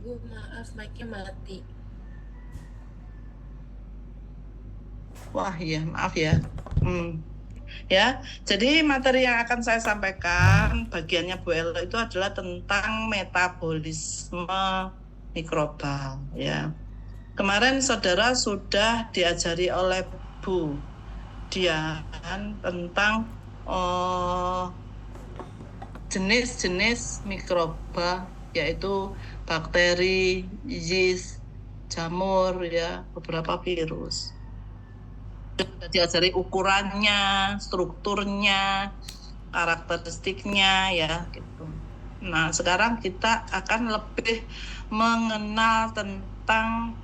Bu, maaf, mic-nya mati. Wah, iya, maaf ya. Ya, jadi materi yang akan saya sampaikan bagiannya Bu Elo itu adalah tentang metabolisme mikroba. Ya, kemarin saudara sudah diajari oleh Bu Dian tentang jenis-jenis mikroba, yaitu bakteri, yeast, jamur, ya, beberapa virus. Sudah diajari ukurannya, strukturnya, karakteristiknya, ya, gitu. Nah, sekarang kita akan lebih mengenal tentang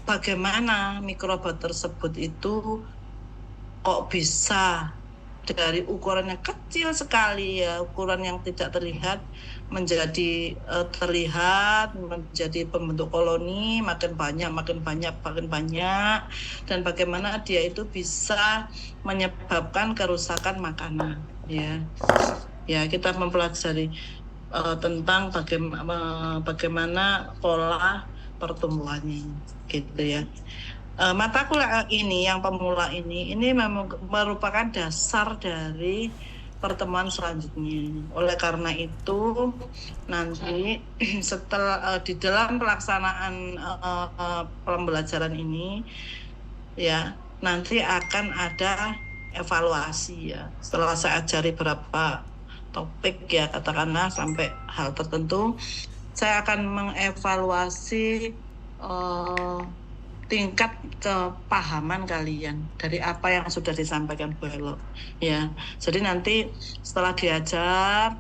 bagaimana mikroba tersebut itu kok bisa dari ukuran yang kecil sekali, ya, ukuran yang tidak terlihat menjadi terlihat, menjadi pembentuk koloni, makin banyak, dan bagaimana dia itu bisa menyebabkan kerusakan makanan, ya. Ya, kita mempelajari tentang bagaimana pola pertumbuhannya, gitu ya. Mata kuliah ini yang pemula ini merupakan dasar dari pertemuan selanjutnya. Oleh karena itu nanti setelah di dalam pelaksanaan pembelajaran ini, ya, nanti akan ada evaluasi, ya. Setelah saya ajari berapa topik, ya, katakanlah sampai hal tertentu, saya akan mengevaluasi tingkat kepahaman kalian dari apa yang sudah disampaikan Bu Elo, ya. Jadi nanti setelah diajar,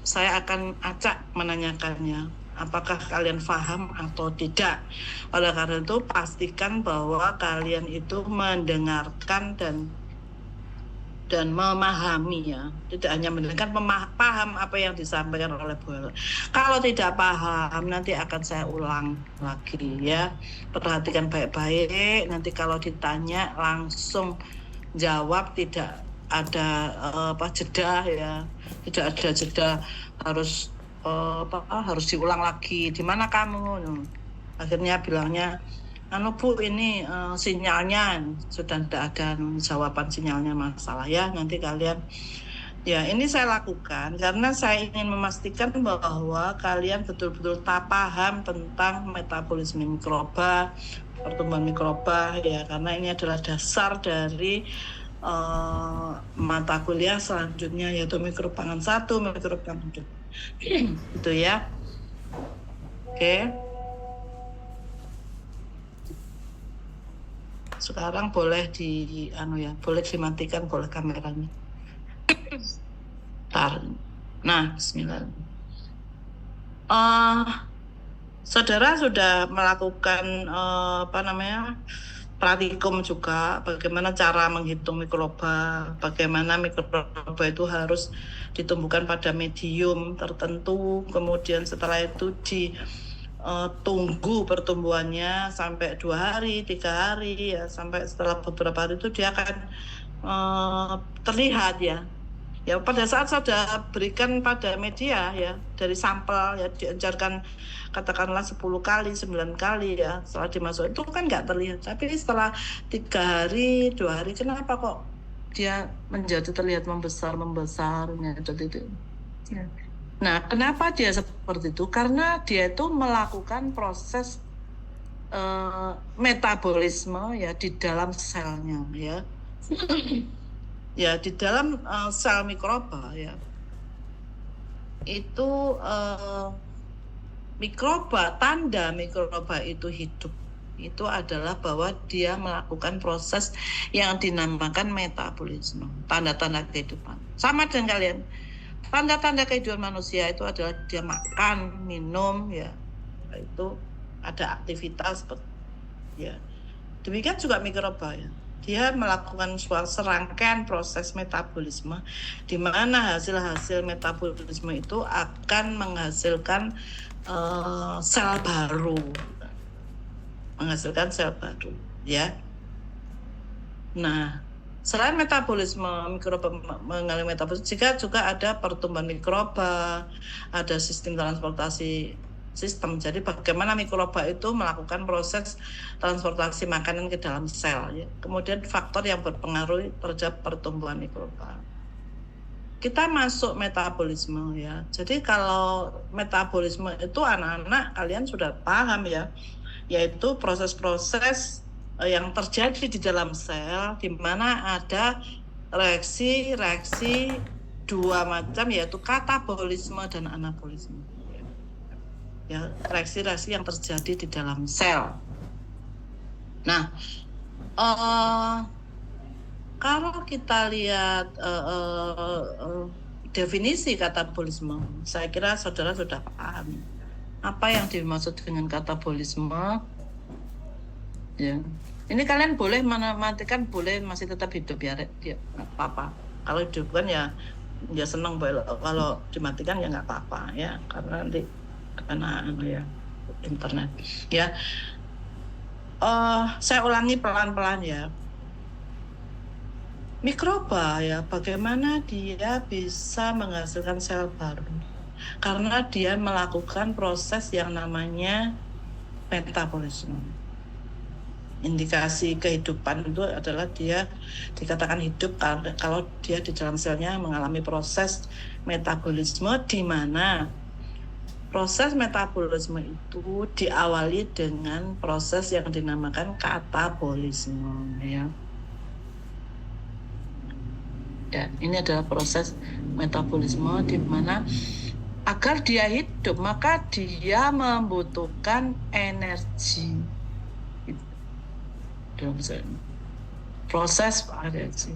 saya akan acak menanyakannya, apakah kalian paham atau tidak. Oleh karena itu pastikan bahwa kalian itu mendengarkan dan memahami, ya, tidak hanya mendengarkan, paham apa yang disampaikan oleh Bu Elo. Kalau tidak paham nanti akan saya ulang lagi, ya. Perhatikan baik-baik, nanti kalau ditanya langsung jawab, tidak ada jeda, ya, tidak ada jeda harus harus diulang lagi, di mana kamu, akhirnya bilangnya Bu, ini sinyalnya sudah tidak ada jawaban sinyalnya, masalah, ya. Nanti kalian, ya, ini saya lakukan karena saya ingin memastikan bahwa kalian betul-betul paham tentang metabolisme mikroba, pertumbuhan mikroba, ya, karena ini adalah dasar dari mata kuliah selanjutnya, yaitu mikropangan 1, mikropangan 2. Itu, ya. Oke. Sekarang boleh boleh dimatikan, boleh kameranya. Nah, bismillah. Saudara sudah melakukan praktikum juga, bagaimana cara menghitung mikroba, bagaimana mikroba itu harus ditumbuhkan pada medium tertentu, kemudian setelah itu tunggu pertumbuhannya sampai 2 hari, 3 hari, ya, sampai setelah beberapa hari itu dia akan terlihat, ya. Ya, pada saat saya berikan pada media, ya, dari sampel, ya, diencarkan katakanlah 10 kali, 9 kali, ya, setelah dimasukkan itu kan nggak terlihat. Tapi setelah 3 hari, 2 hari, kenapa kok dia menjadi terlihat membesar, itu. Ya. Nah, kenapa dia seperti itu? Karena dia itu melakukan proses metabolisme, ya, di dalam selnya, ya. Ya, di dalam sel mikroba, ya, itu tanda mikroba itu hidup itu adalah bahwa dia melakukan proses yang dinamakan metabolisme, tanda-tanda kehidupan. Sama dengan kalian, tanda-tanda kehidupan manusia itu adalah dia makan, minum, ya, itu ada aktivitas, ya. Demikian juga mikroba, ya. Dia melakukan serangkaian proses metabolisme, di mana hasil-hasil metabolisme itu akan menghasilkan sel baru, ya. Nah, Selain metabolisme, mikroba mengalami metabolisme, juga ada pertumbuhan mikroba, ada sistem transportasi sistem. Jadi bagaimana mikroba itu melakukan proses transportasi makanan ke dalam sel. Ya. Kemudian faktor yang berpengaruh terhadap pertumbuhan mikroba. Kita masuk metabolisme ya. Jadi kalau metabolisme itu anak-anak kalian sudah paham ya, yaitu proses-proses yang terjadi di dalam sel di mana ada reaksi-reaksi dua macam, yaitu katabolisme dan anabolisme. Ya, reaksi-reaksi yang terjadi di dalam sel. Nah, kalau kita lihat definisi katabolisme, saya kira saudara sudah paham apa yang dimaksud dengan katabolisme. Ya, ini kalian boleh matikan, boleh masih tetap hidup ya, nggak apa-apa. Kalau hidup kan ya senang, kalau dimatikan ya nggak apa-apa ya, karena nanti kena ya internet ya. Saya ulangi pelan-pelan ya. Mikroba ya, bagaimana dia bisa menghasilkan sel baru? Karena dia melakukan proses yang namanya metabolisme. Indikasi kehidupan itu adalah dia dikatakan hidup kalau dia di dalam selnya mengalami proses metabolisme, di mana proses metabolisme itu diawali dengan proses yang dinamakan katabolisme ya. Ya, ini adalah proses metabolisme di mana agar dia hidup maka dia membutuhkan energi. Dalam proses reaksi.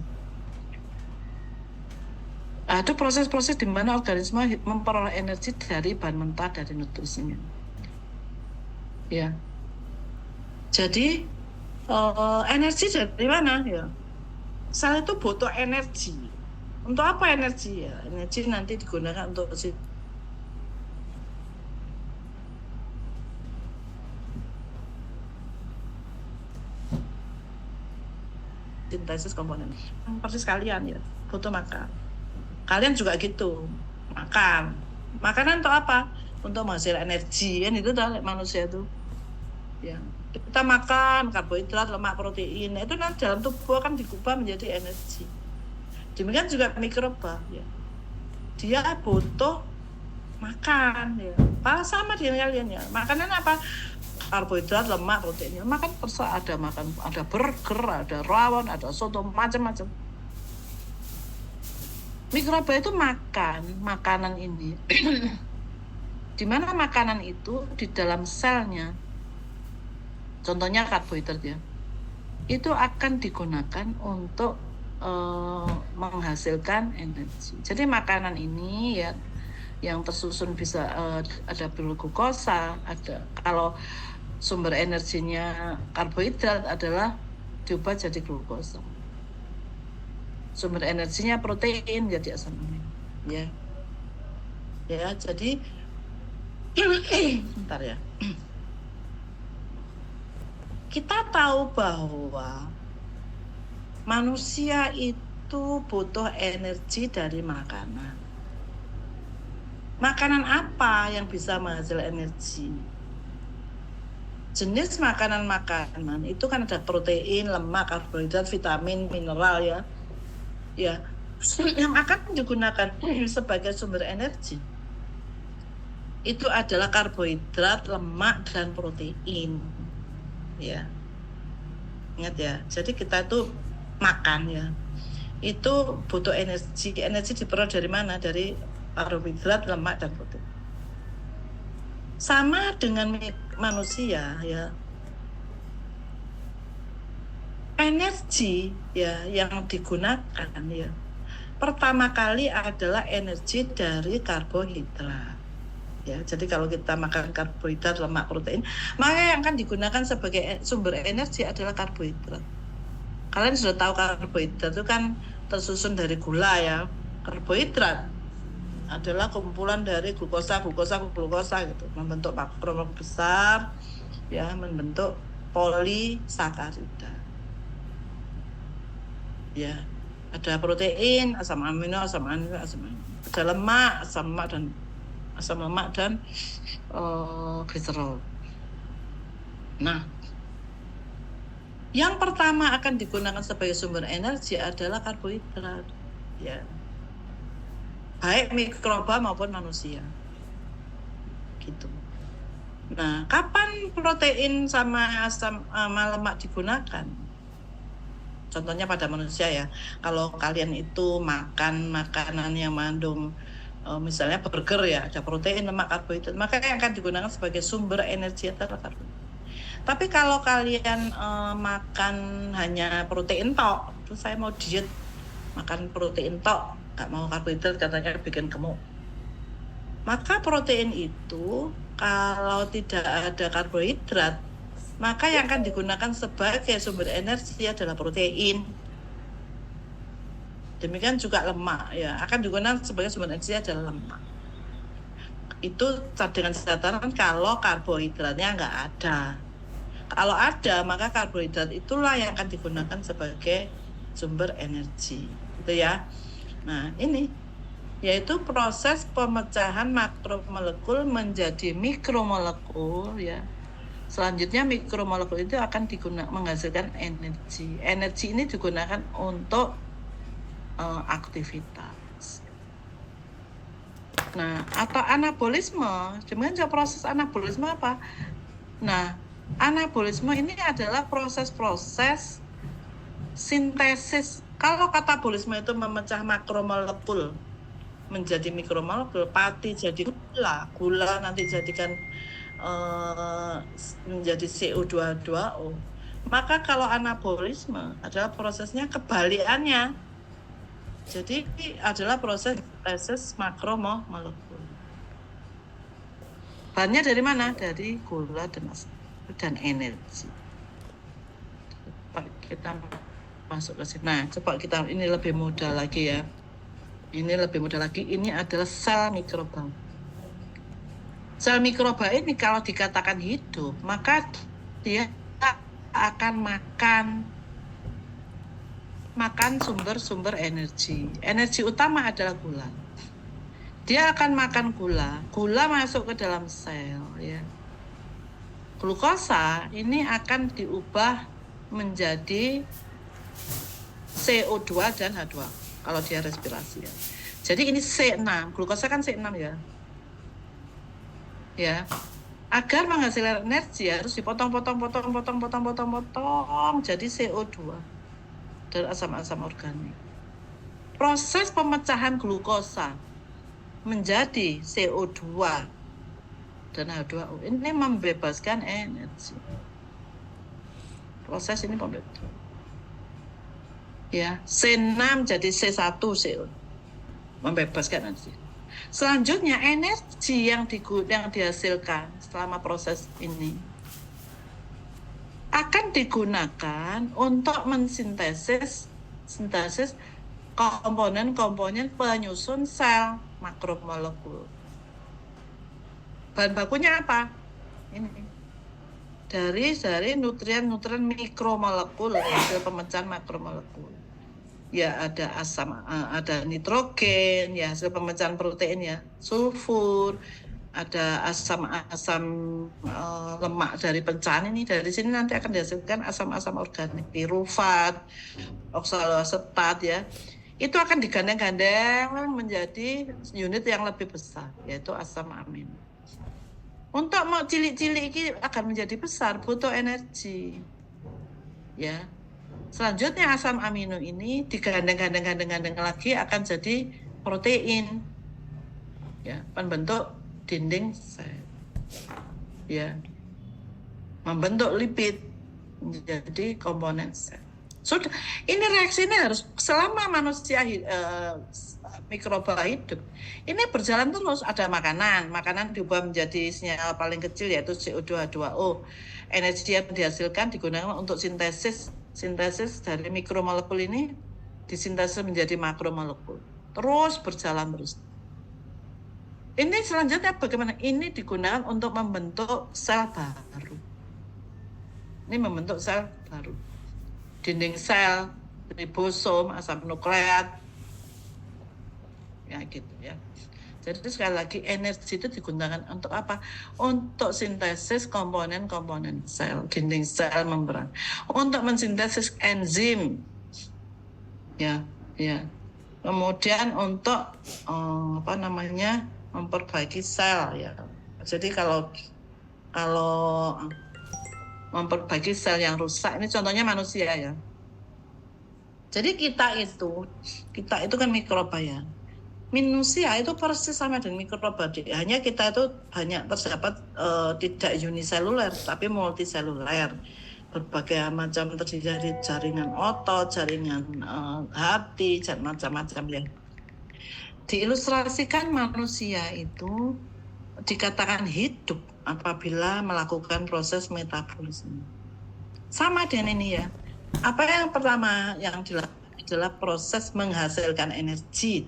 Ada proses-proses di mana organisme memperoleh energi dari bahan mentah dari nutrisinya. Ya. Jadi energi dari mana ya? Sel itu butuh energi. Untuk apa energi ya? Energi nanti digunakan untuk sintesis komponen. Persis kalian ya, butuh makan. Kalian juga gitu, makan. Makanan untuk apa? Untuk menghasilkan energi, kan itu dah manusia itu. Ya, kita makan karbohidrat, lemak, protein. Itu nanti dalam tubuh akan dikubah menjadi energi. Demikian juga mikroba ya. Dia butuh makan ya. Sama dengan kalian ya. Makanan apa? Karbohidrat, lemak, proteinnya. Makan ada burger, ada rawon, ada soto, macam-macam. Mikroba itu makan makanan ini. Di mana makanan itu di dalam selnya, contohnya karbohidrat ya, itu akan digunakan untuk menghasilkan energi. Jadi makanan ini ya yang tersusun bisa ada glukosa, ada kalau sumber energinya karbohidrat adalah diubah jadi glukosa. Sumber energinya protein jadi asam amino. Ya. Ya, jadi bentar ya. Kita tahu bahwa manusia itu butuh energi dari makanan. Makanan apa yang bisa menghasilkan energi? Jenis makanan itu kan ada protein, lemak, karbohidrat, vitamin, mineral ya. Ya, yang akan digunakan sebagai sumber energi itu adalah karbohidrat, lemak, dan protein. Ya. Ingat ya. Jadi kita itu makan ya. Itu butuh energi. Energi diperoleh dari mana? Dari karbohidrat, lemak, dan protein. Sama dengan manusia ya, energi ya yang digunakan ya pertama kali adalah energi dari karbohidrat ya. Jadi kalau kita makan karbohidrat, lemak, protein, maka yang akan digunakan sebagai sumber energi adalah karbohidrat. Kalian sudah tahu karbohidrat itu kan tersusun dari gula ya. Karbohidrat adalah kumpulan dari glukosa gitu, membentuk makromolekulur besar ya, membentuk polisakarida. Ya, ada protein, asam amino, ada lemak, asam lemak dan glycerol. Nah, yang pertama akan digunakan sebagai sumber energi adalah karbohidrat, ya, baik mikroba maupun manusia, gitu. Nah, kapan protein sama lemak digunakan? Contohnya pada manusia ya, kalau kalian itu makan makanan yang mengandung misalnya burger ya, ada protein, lemak, karbohidrat, maka yang akan digunakan sebagai sumber energi adalah karbohidrat. Tapi kalau kalian makan hanya protein tok, terus saya mau diet makan protein tok, nggak mau karbohidrat katanya bikin gemuk. Maka protein itu kalau tidak ada karbohidrat, maka yang akan digunakan sebagai sumber energi adalah protein. Demikian juga lemak ya, akan digunakan sebagai sumber energi adalah lemak. Itu dengan catatan kalau karbohidratnya nggak ada. Kalau ada, maka karbohidrat itulah yang akan digunakan sebagai sumber energi, gitu ya. Nah, ini yaitu proses pemecahan makromolekul menjadi mikromolekul ya. Selanjutnya mikromolekul itu akan menghasilkan energi. Energi ini digunakan untuk aktivitas. Nah, atau anabolisme. Sebenarnya proses anabolisme apa? Nah, anabolisme ini adalah proses-proses sintesis. Kalau katabolisme itu memecah makromolekul menjadi mikromolekul, pati jadi gula nanti jadikan menjadi CO2H2O. Maka kalau anabolisme adalah prosesnya kebalikannya. Jadi adalah proses sintesis makromolekul. Bahannya dari mana? Dari gula dan energi. Kita masuk ke sini. Nah, coba kita ini lebih mudah lagi ya. Ini lebih mudah lagi. Ini adalah sel mikroba. Sel mikroba ini kalau dikatakan hidup, maka dia akan makan sumber-sumber energi. Energi utama adalah gula. Dia akan makan gula masuk ke dalam sel ya. Glukosa ini akan diubah menjadi CO2 dan H2 kalau dia respirasi ya. Jadi ini C6, glukosa kan C6 ya. Ya. Agar menghasilkan energi harus dipotong jadi CO2 dan asam-asam organik. Proses pemecahan glukosa menjadi CO2 dan H2O ini membebaskan energi. Proses ini membebaskan. Ya, C6 jadi C1 CO, membebaskan energi. Selanjutnya energi yang dihasilkan selama proses ini akan digunakan untuk mensintesis komponen-komponen penyusun sel makromolekul. Bahan bakunya apa? Ini dari nutrien-nutrien mikromolekul hasil pemecahan makromolekul. Ya ada ada nitrogen, ya hasil pemecahan protein ya, sulfur, ada asam lemak dari pecahan ini. Dari sini nanti akan dihasilkan asam-asam organik, pirufat, oksaloasetat ya. Itu akan digandeng-gandeng menjadi unit yang lebih besar, yaitu asam amino. Untuk mau cilik-cilik ini akan menjadi besar, butuh energi. Ya. Selanjutnya asam amino ini digandeng lagi akan jadi protein. Ya, pembentuk dinding sel. Ya. Membentuk lipid menjadi komponen sel. Sudah, ini reaksi ini harus selama manusia mikroba hidup. Ini berjalan terus, ada makanan diubah menjadi senyawa paling kecil yaitu CO2H2O. Energi yang dihasilkan digunakan untuk sintesis dari mikromolekul ini disintesis menjadi makromolekul. Terus berjalan terus. Ini selanjutnya bagaimana? Ini digunakan untuk membentuk sel baru. Ini membentuk sel baru. Dinding sel ribosom, asam nukleat, ya gitu ya. Jadi sekali lagi energi itu digunakan untuk apa? Untuk sintesis komponen-komponen sel, dinding sel, membran, untuk mensintesis enzim, ya, ya. Kemudian untuk memperbaiki sel, ya. Jadi kalau memperbaiki sel yang rusak, ini contohnya manusia ya. Jadi kita itu kan mikroba ya. Manusia itu persis sama dengan mikroba, hanya kita itu banyak terdapat tidak uniseluler tapi multiseluler, berbagai macam terdiri dari jaringan otot, jaringan hati, macam-macam ya. Diilustrasikan manusia itu dikatakan hidup apabila melakukan proses metabolisme. Sama dengan ini ya. Apa yang pertama yang dilakukan adalah proses menghasilkan energi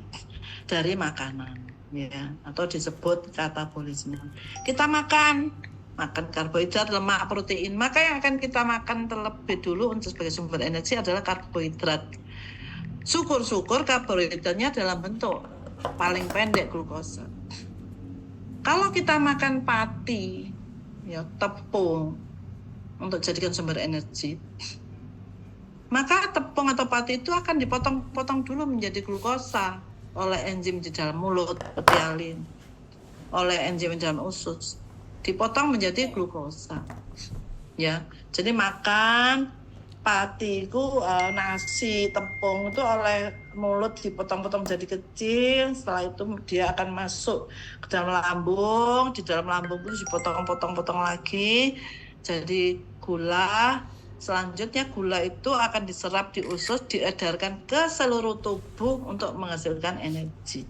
dari makanan, ya, atau disebut katabolisme. Kita makan karbohidrat, lemak, protein. Maka yang akan kita makan terlebih dulu untuk sebagai sumber energi adalah karbohidrat. Syukur-syukur karbohidratnya dalam bentuk paling pendek glukosa. Kalau kita makan pati, ya, tepung untuk jadikan sumber energi, maka tepung atau pati itu akan dipotong-potong dulu menjadi glukosa oleh enzim di dalam mulut, petialin, oleh enzim di dalam usus, dipotong menjadi glukosa. Ya, jadi makan pati itu nasi, tepung itu oleh mulut dipotong-potong jadi kecil. Setelah itu dia akan masuk ke dalam lambung, di dalam lambung itu dipotong-potong lagi jadi gula. Selanjutnya gula itu akan diserap di usus, diedarkan ke seluruh tubuh untuk menghasilkan energi.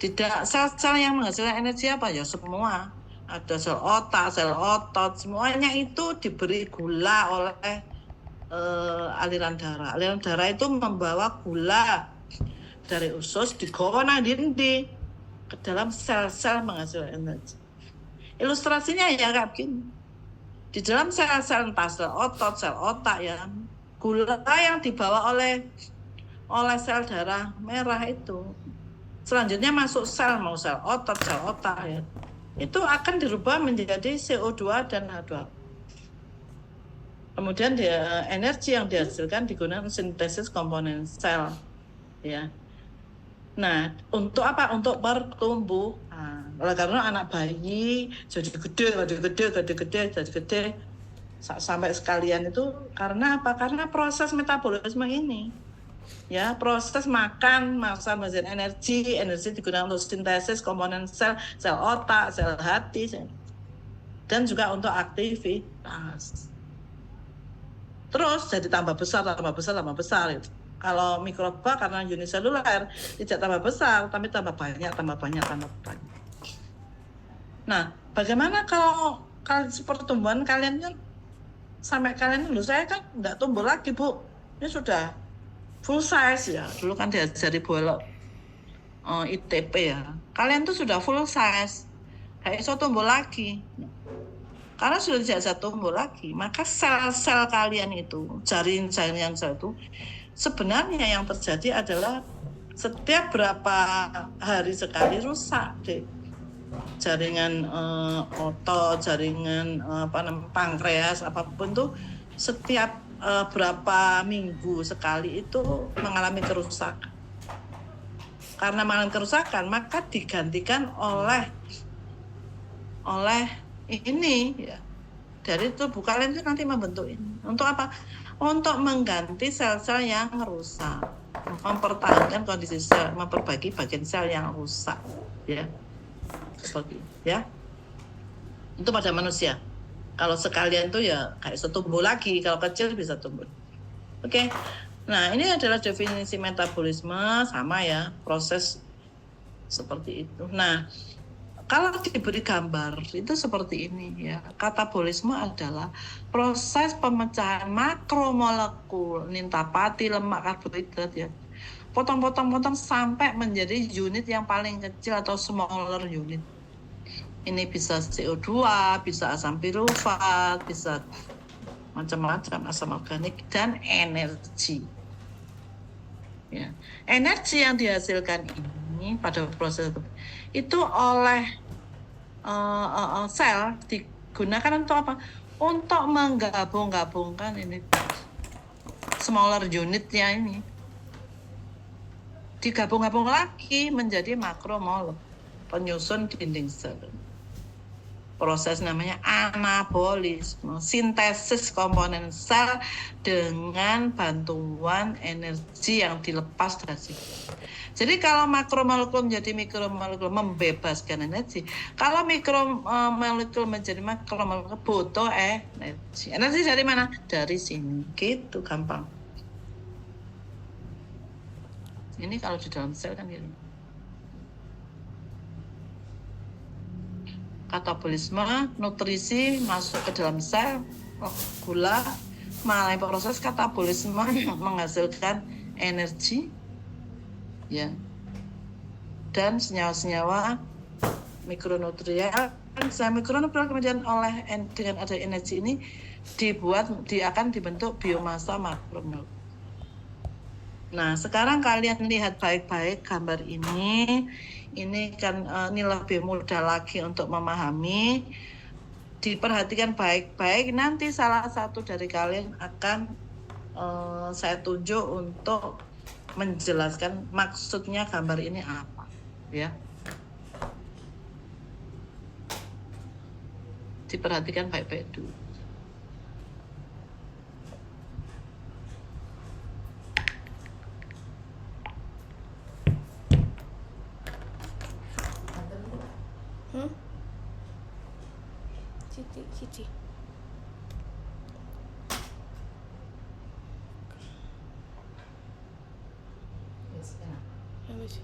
Tidak sel-sel yang menghasilkan energi apa ya, semua. Ada sel otak, sel otot, semuanya itu diberi gula oleh aliran darah. Aliran darah itu membawa gula dari usus digawa dinding ke dalam sel-sel menghasilkan energi. Ilustrasinya ya kayak begini. Di dalam sel-sel entah sel otot, sel otak ya, gula yang dibawa oleh sel darah merah itu selanjutnya masuk sel, mau sel otot, sel otak ya, itu akan dirubah menjadi CO2 dan H2O. Kemudian energi yang dihasilkan digunakan sintesis komponen sel ya. Nah, untuk apa? Untuk bertumbuh. Karena anak bayi jadi gede sampai sekalian itu karena apa? Karena proses metabolisme ini. Ya, proses makan, menghasilkan energi digunakan untuk sintesis komponen sel otak, sel hati, dan juga untuk aktivitas. Terus jadi tambah besar itu. Kalau mikroba karena uniseluler tidak tambah besar, tapi tambah banyak. Nah, bagaimana kalau pertumbuhan kalian kan sampai kalian dulu, saya kan nggak tumbuh lagi Bu, ini sudah full size ya. Dulu kan diajari bolok ITP ya. Kalian tuh sudah full size, nggak bisa tumbuh lagi. Karena sudah tidak bisa tumbuh lagi, maka sel-sel kalian itu, jaringan sel itu, sebenarnya yang terjadi adalah setiap berapa hari sekali rusak deh. Jaringan otot, jaringan pankreas, apapun tuh setiap berapa minggu sekali itu mengalami kerusakan. Karena mengalami kerusakan, maka digantikan oleh ini ya, dari tubuh kalian itu nanti membentuk ini. Untuk apa? Untuk mengganti sel-sel yang rusak, mempertahankan kondisi sel, memperbaiki bagian sel yang rusak ya. Seperti ya. Itu pada manusia. Kalau sekalian tuh ya kayak tumbuh lagi, kalau kecil bisa tumbuh. Oke. Nah, ini adalah definisi metabolisme, sama ya, proses seperti itu. Nah, kalau diberi gambar itu seperti ini ya. Katabolisme adalah proses pemecahan makromolekul nintapati, lemak, karbohidrat ya. Potong sampai menjadi unit yang paling kecil atau smaller unit. Ini bisa CO2, bisa asam pirufat, bisa macam-macam asam organik dan energi. Ya. Energi yang dihasilkan ini pada proses itu oleh sel digunakan untuk apa? Untuk menggabung-gabungkan ini smaller unitnya ini. Digabung-gabung lagi menjadi makromol, penyusun dinding sel. Proses namanya anabolisme, sintesis komponen sel dengan bantuan energi yang dilepas dari situ. Jadi kalau makromolekul menjadi mikromolekul membebaskan energi, kalau mikromolekul menjadi makromolekul butuh energi. Energi dari mana? Dari sini. Gitu gampang. Ini kalau di dalam sel kan gini. Katabolisme, nutrisi masuk ke dalam sel, gula, melalui proses katabolisme menghasilkan energi, ya, dan senyawa-senyawa mikronutrien. Mikronutrien kemudian dengan ada energi ini akan dibentuk biomasa makromolekul. Nah, sekarang kalian lihat baik-baik gambar ini. Ini kan ini lebih mudah lagi untuk memahami. Diperhatikan baik-baik. Nanti salah satu dari kalian akan saya tunjuk untuk menjelaskan maksudnya gambar ini apa, ya. Diperhatikan baik-baik dulu. Cici. Habis.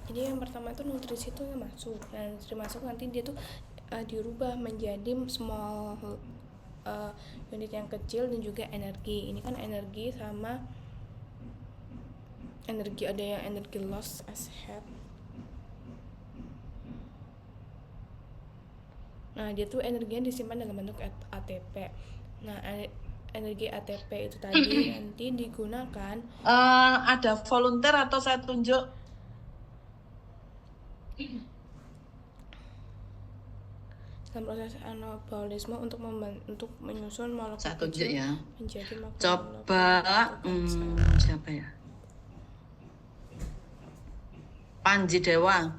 Jadi yang pertama itu nutrisi itu masuk. Nah, nutrisi masuk nanti dia tuh dirubah menjadi small unit yang kecil dan juga energi. Ini kan energi sama energi, ada yang energi loss as heat. Nah, dia tuh energinya disimpan dalam bentuk ATP. Nah, energi ATP itu tadi nanti digunakan. Ada volunteer atau saya tunjuk? Dalam proses anabolisme untuk menyusun molekul Saya tunjuk kecil ya. menjadi makromolekul. Coba siapa ya? Panji Dewa.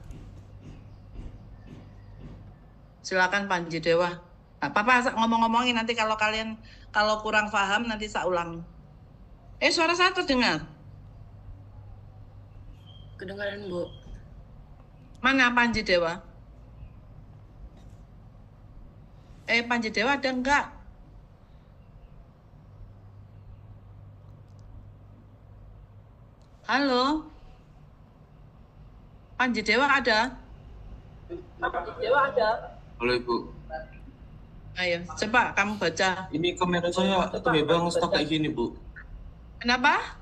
Silakan Panji Dewa. Nah, Papa ngomong-ngomongin nanti kalau kalian kurang paham nanti saya ulang. Suara saya terdengar? Kedengaran, Bu. Mana Panji Dewa? Panji Dewa ada enggak? Halo? Panji Dewa ada? Halo Ibu. Ayo, coba kamu baca. Ini kamera saya memang stuck kayak gini Bu. Kenapa?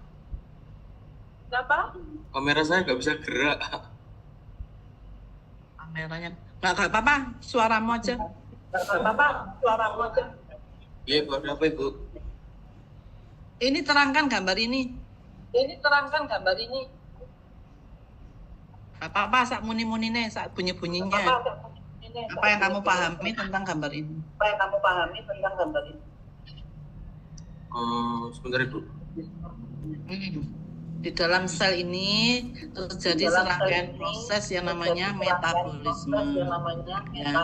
Kamera saya nggak bisa gerak. Kameranya. Nggak apa-apa, suaramu aja. Iya Bu, ada apa Ibu? Ini terangkan gambar ini. Apa-apa, saat muni-munine, saat bunyi-bunyinya. Apa yang kamu pahami tentang gambar ini? Sebentar Ibu. Di dalam sel ini terjadi serangkaian proses yang namanya metabolisme, ya,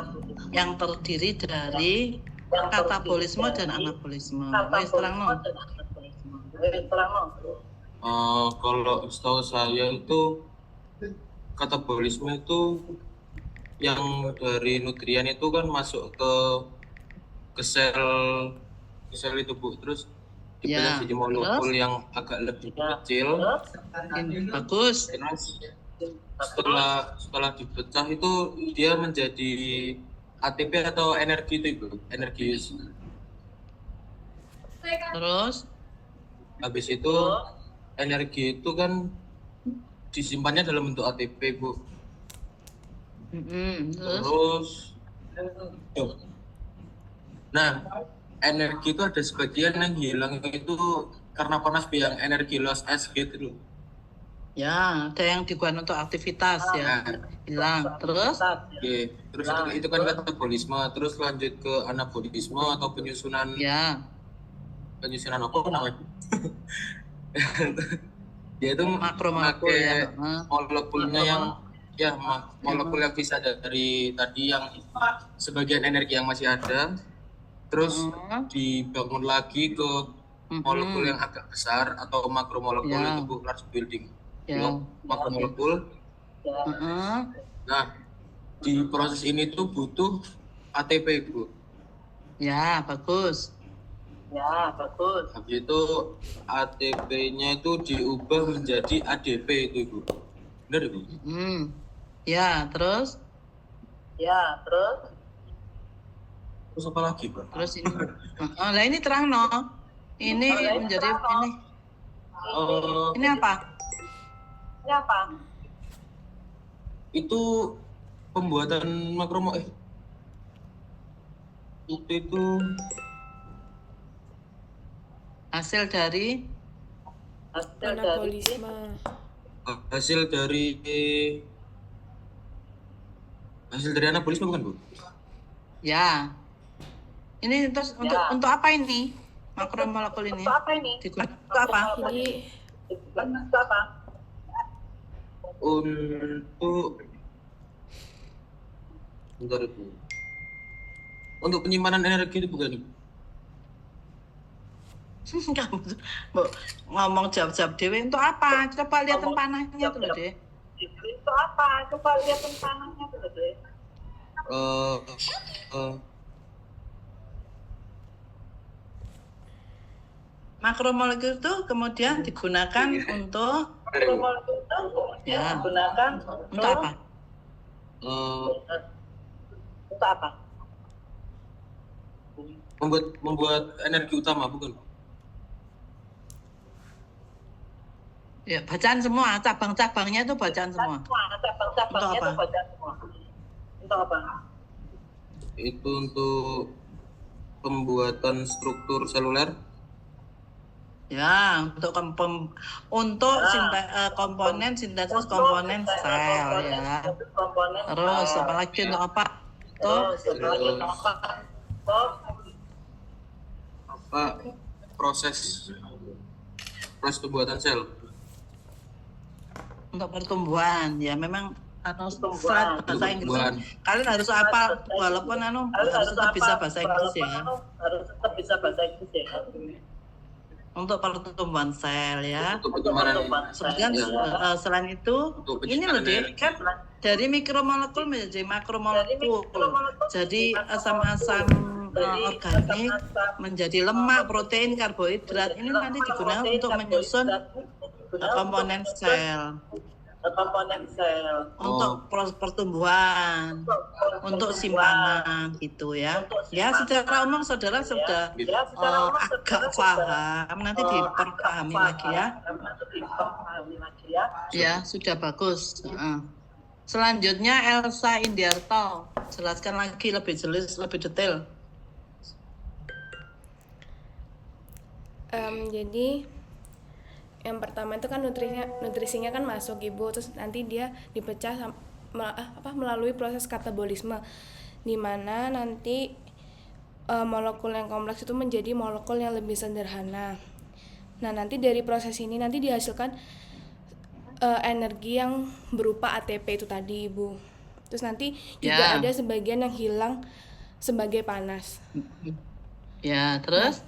yang terdiri dari katabolisme dan anabolisme. Wes terangno. Kalau setahu saya itu katabolisme itu yang dari nutrien itu kan masuk ke sel itu Bu, terus Ya, dibelah jadi molekul yang agak lebih kecil. ini bagus. Terus setelah dipecah itu dia menjadi ATP atau energi itu Ibu, energi use. Terus, Habis itu energi itu kan disimpannya dalam bentuk ATP Bu. terus, Terus nah, energi itu ada sebagian yang hilang itu karena panas yang energi loss as heat itu. ya, ada yang digunakan untuk aktivitas ya, Nah, hilang. Terus, oke. Terus itu kan katabolisme, terus lanjut ke anabolisme atau penyusunan ya, apa namanya? Dia itu makromolekul ya. pakai molekulnya yang molekul yang bisa dari tadi yang sebagian energi yang masih ada, terus dibangun lagi ke molekul yang agak besar atau makromolekul Ya. itu Bu, large building Ya. block makromolekul. Nah, di proses ini tuh butuh ATP Bu. Ya, bagus. Habis itu ATP-nya itu diubah menjadi ADP itu Ibu. Benar Ibu? Ya, terus Terus apa lagi Pak? terus ini. Nah, ini terang no. Ini menjadi ini apa? Itu pembuatan itu Hasil dari Anabolisme. hasil dari anabolisme bukan Bu? ya. Ini terus untuk apa ini? Makromolekul ini? Digunakan untuk apa? Jadi Untuk bentar Ibu. Untuk penyimpanan energi itu bukan Ibu? Kamu mau ngomong jawab-jawab dewe untuk apa? Coba lihat panahnya tuh loh, Dek. Eh, Makromolekul itu kemudian digunakan untuk ya, untuk apa? membuat energi utama bukan? Ya, bacaan semua, cabang-cabangnya itu bacaan semua. Untuk apa? Itu untuk pembuatan struktur seluler. Ya, untuk komponen sintesis komponen sel ya. Terus apalagi untuk apa? Proses pembuatan sel. Untuk pertumbuhan ya, memang serat bahasa Inggris. Pertumbuhan. Kalian harus hafal walaupun harus tetap bisa bahasa Inggris ya. Untuk pertumbuhan sel ya. Untuk pertumbuhan Kemudian selain itu ini loh Dek, kan dari mikromolekul menjadi makromolekul. Jadi asam-asam organik menjadi lemak, protein, karbohidrat. Ini nanti digunakan untuk menyusun komponen sel. Untuk pertumbuhan, untuk simpanan gitu ya. Ya, secara umum saudara sudah agak paham, nanti diperpahami lagi ya. Ya, sudah bagus. Selanjutnya Elsa Indiarto, jelaskan lagi lebih jelas, lebih detail. Jadi yang pertama itu kan nutrisinya kan masuk Ibu, terus nanti dia dipecah melalui proses katabolisme, di mana nanti molekul yang kompleks itu menjadi molekul yang lebih sederhana. Nah, nanti dari proses ini nanti dihasilkan energi yang berupa ATP itu tadi, Ibu. Terus nanti juga ada sebagian yang hilang sebagai panas. Ya, terus?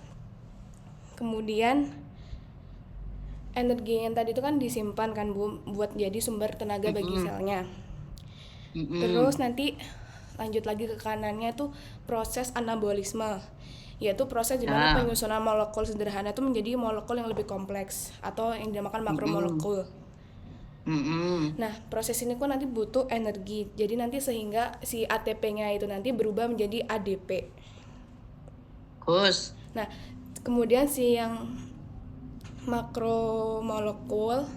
Kemudian energi yang tadi itu kan disimpan kan, Bu, buat jadi sumber tenaga bagi selnya. Terus nanti lanjut lagi ke kanannya tuh proses anabolisme, yaitu proses di mana penyusunan molekul sederhana itu menjadi molekul yang lebih kompleks atau yang dinamakan makromolekul. Nah, proses ini kok nanti butuh energi. Jadi nanti sehingga si ATP-nya itu nanti berubah menjadi ADP. Nah, kemudian si yang makromolekul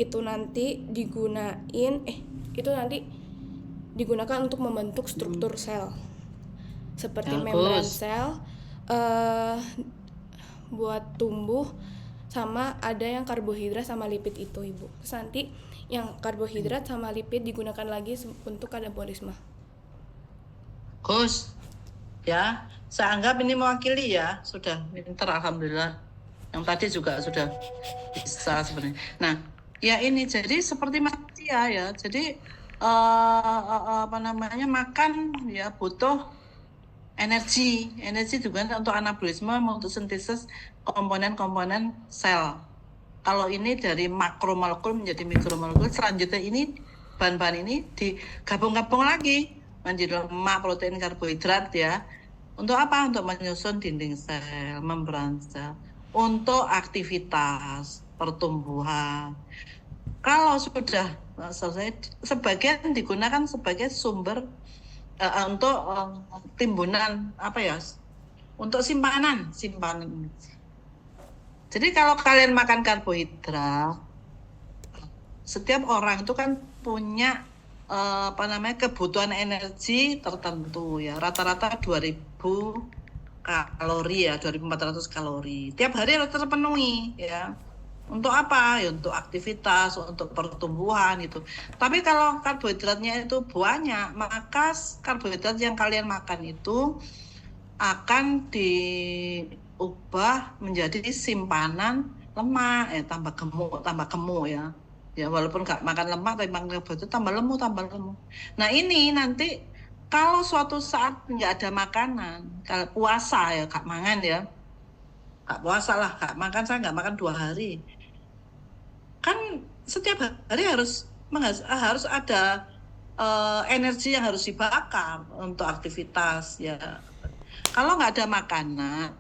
itu nanti digunakan untuk membentuk struktur sel. Seperti membran sel buat tumbuh, sama ada yang karbohidrat sama lipid itu, Ibu. Terus nanti yang karbohidrat sama lipid digunakan lagi untuk anabolisme. Ya, saya anggap ini mewakili ya, sudah pinter alhamdulillah. Yang tadi juga sudah bisa sebenarnya. Nah, ya ini jadi seperti manusia ya. Jadi makan ya butuh energi juga untuk anabolisme, untuk sintesis komponen-komponen sel. Kalau ini dari makromolekul menjadi mikromolekul, selanjutnya ini bahan-bahan ini digabung-gabung lagi menjadi lemak, protein, karbohidrat ya. Untuk apa? Untuk menyusun dinding sel, membran sel, untuk aktivitas pertumbuhan. Kalau sudah selesai, sebagian digunakan sebagai sumber untuk timbunan untuk simpanan. Jadi kalau kalian makan karbohidrat, setiap orang itu kan punya kebutuhan energi tertentu ya, rata-rata 2000 kalori ya, 2400 kalori tiap hari harus terpenuhi ya. Untuk apa? Ya untuk aktivitas, untuk pertumbuhan itu. Tapi kalau karbohidratnya itu banyak, maka karbohidrat yang kalian makan itu akan diubah menjadi simpanan lemak, tambah gemuk ya. Ya walaupun nggak makan lemak, tapi makan karbohidrat tambah lemu. Nah ini nanti kalau suatu saat nggak ada makanan, kalau puasa ya Kak mangan ya. Gak puasa lah, gak makan, saya gak makan 2 hari. Kan setiap hari harus ada energi yang harus dibakar untuk aktivitas ya. Kalau nggak ada makanan,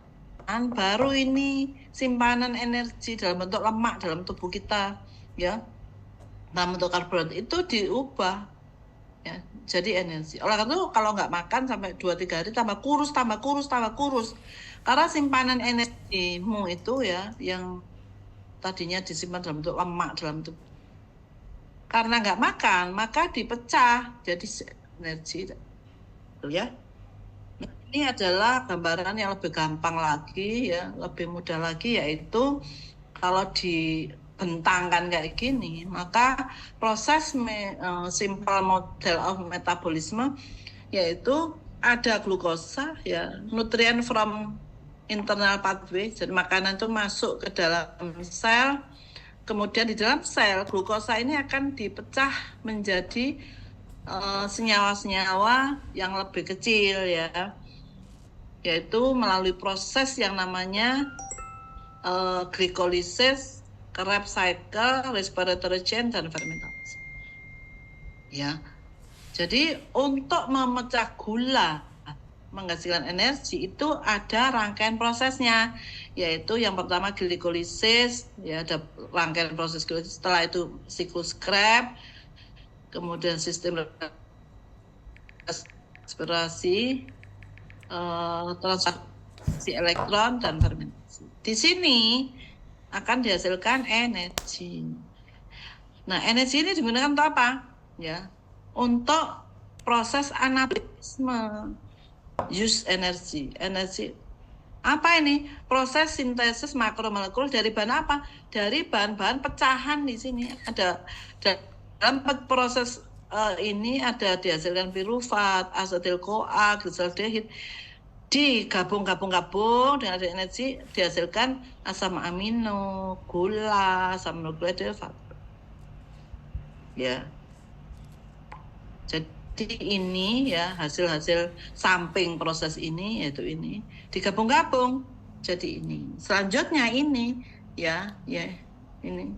baru ini simpanan energi dalam bentuk lemak dalam tubuh kita ya, dalam bentuk karbohidrat itu diubah ya jadi energi. Oleh karena itu kalau nggak makan sampai 2-3 hari tambah kurus. Karena simpanan energimu itu ya, yang tadinya disimpan dalam bentuk lemak dalam tubuh, karena nggak makan, maka dipecah jadi energi. Ya. Nah, ini adalah gambaran yang lebih gampang lagi ya, lebih mudah lagi, yaitu kalau dibentangkan kayak gini, maka proses simple model of metabolisme yaitu ada glukosa ya, nutrient from internal pathway, jadi makanan itu masuk ke dalam sel, kemudian di dalam sel glukosa ini akan dipecah menjadi senyawa-senyawa yang lebih kecil ya, yaitu melalui proses yang namanya glycolysis, Krebs cycle, respiratory chain, dan fermentasi ya. Jadi untuk memecah gula menghasilkan energi itu ada rangkaian prosesnya, yaitu yang pertama glikolisis ya, ada rangkaian proses glikolisis, setelah itu siklus Krebs, kemudian sistem respirasi, transaksi elektron, dan fermentasi. Di sini akan dihasilkan energi. Nah, energi ini digunakan untuk apa ya? Untuk proses anabolisme. Use energi apa ini? Proses sintesis makromolekul dari bahan apa? Dari bahan-bahan pecahan. Di sini ada dalam proses ini ada dihasilkan pirufat, asetil-CoA, gliseraldehid, digabung dengan ada energi dihasilkan asam amino, gula, asam nukleotik, ya. Jadi ini ya hasil-hasil samping proses ini, yaitu ini digabung-gabung jadi ini. Selanjutnya ini ya ini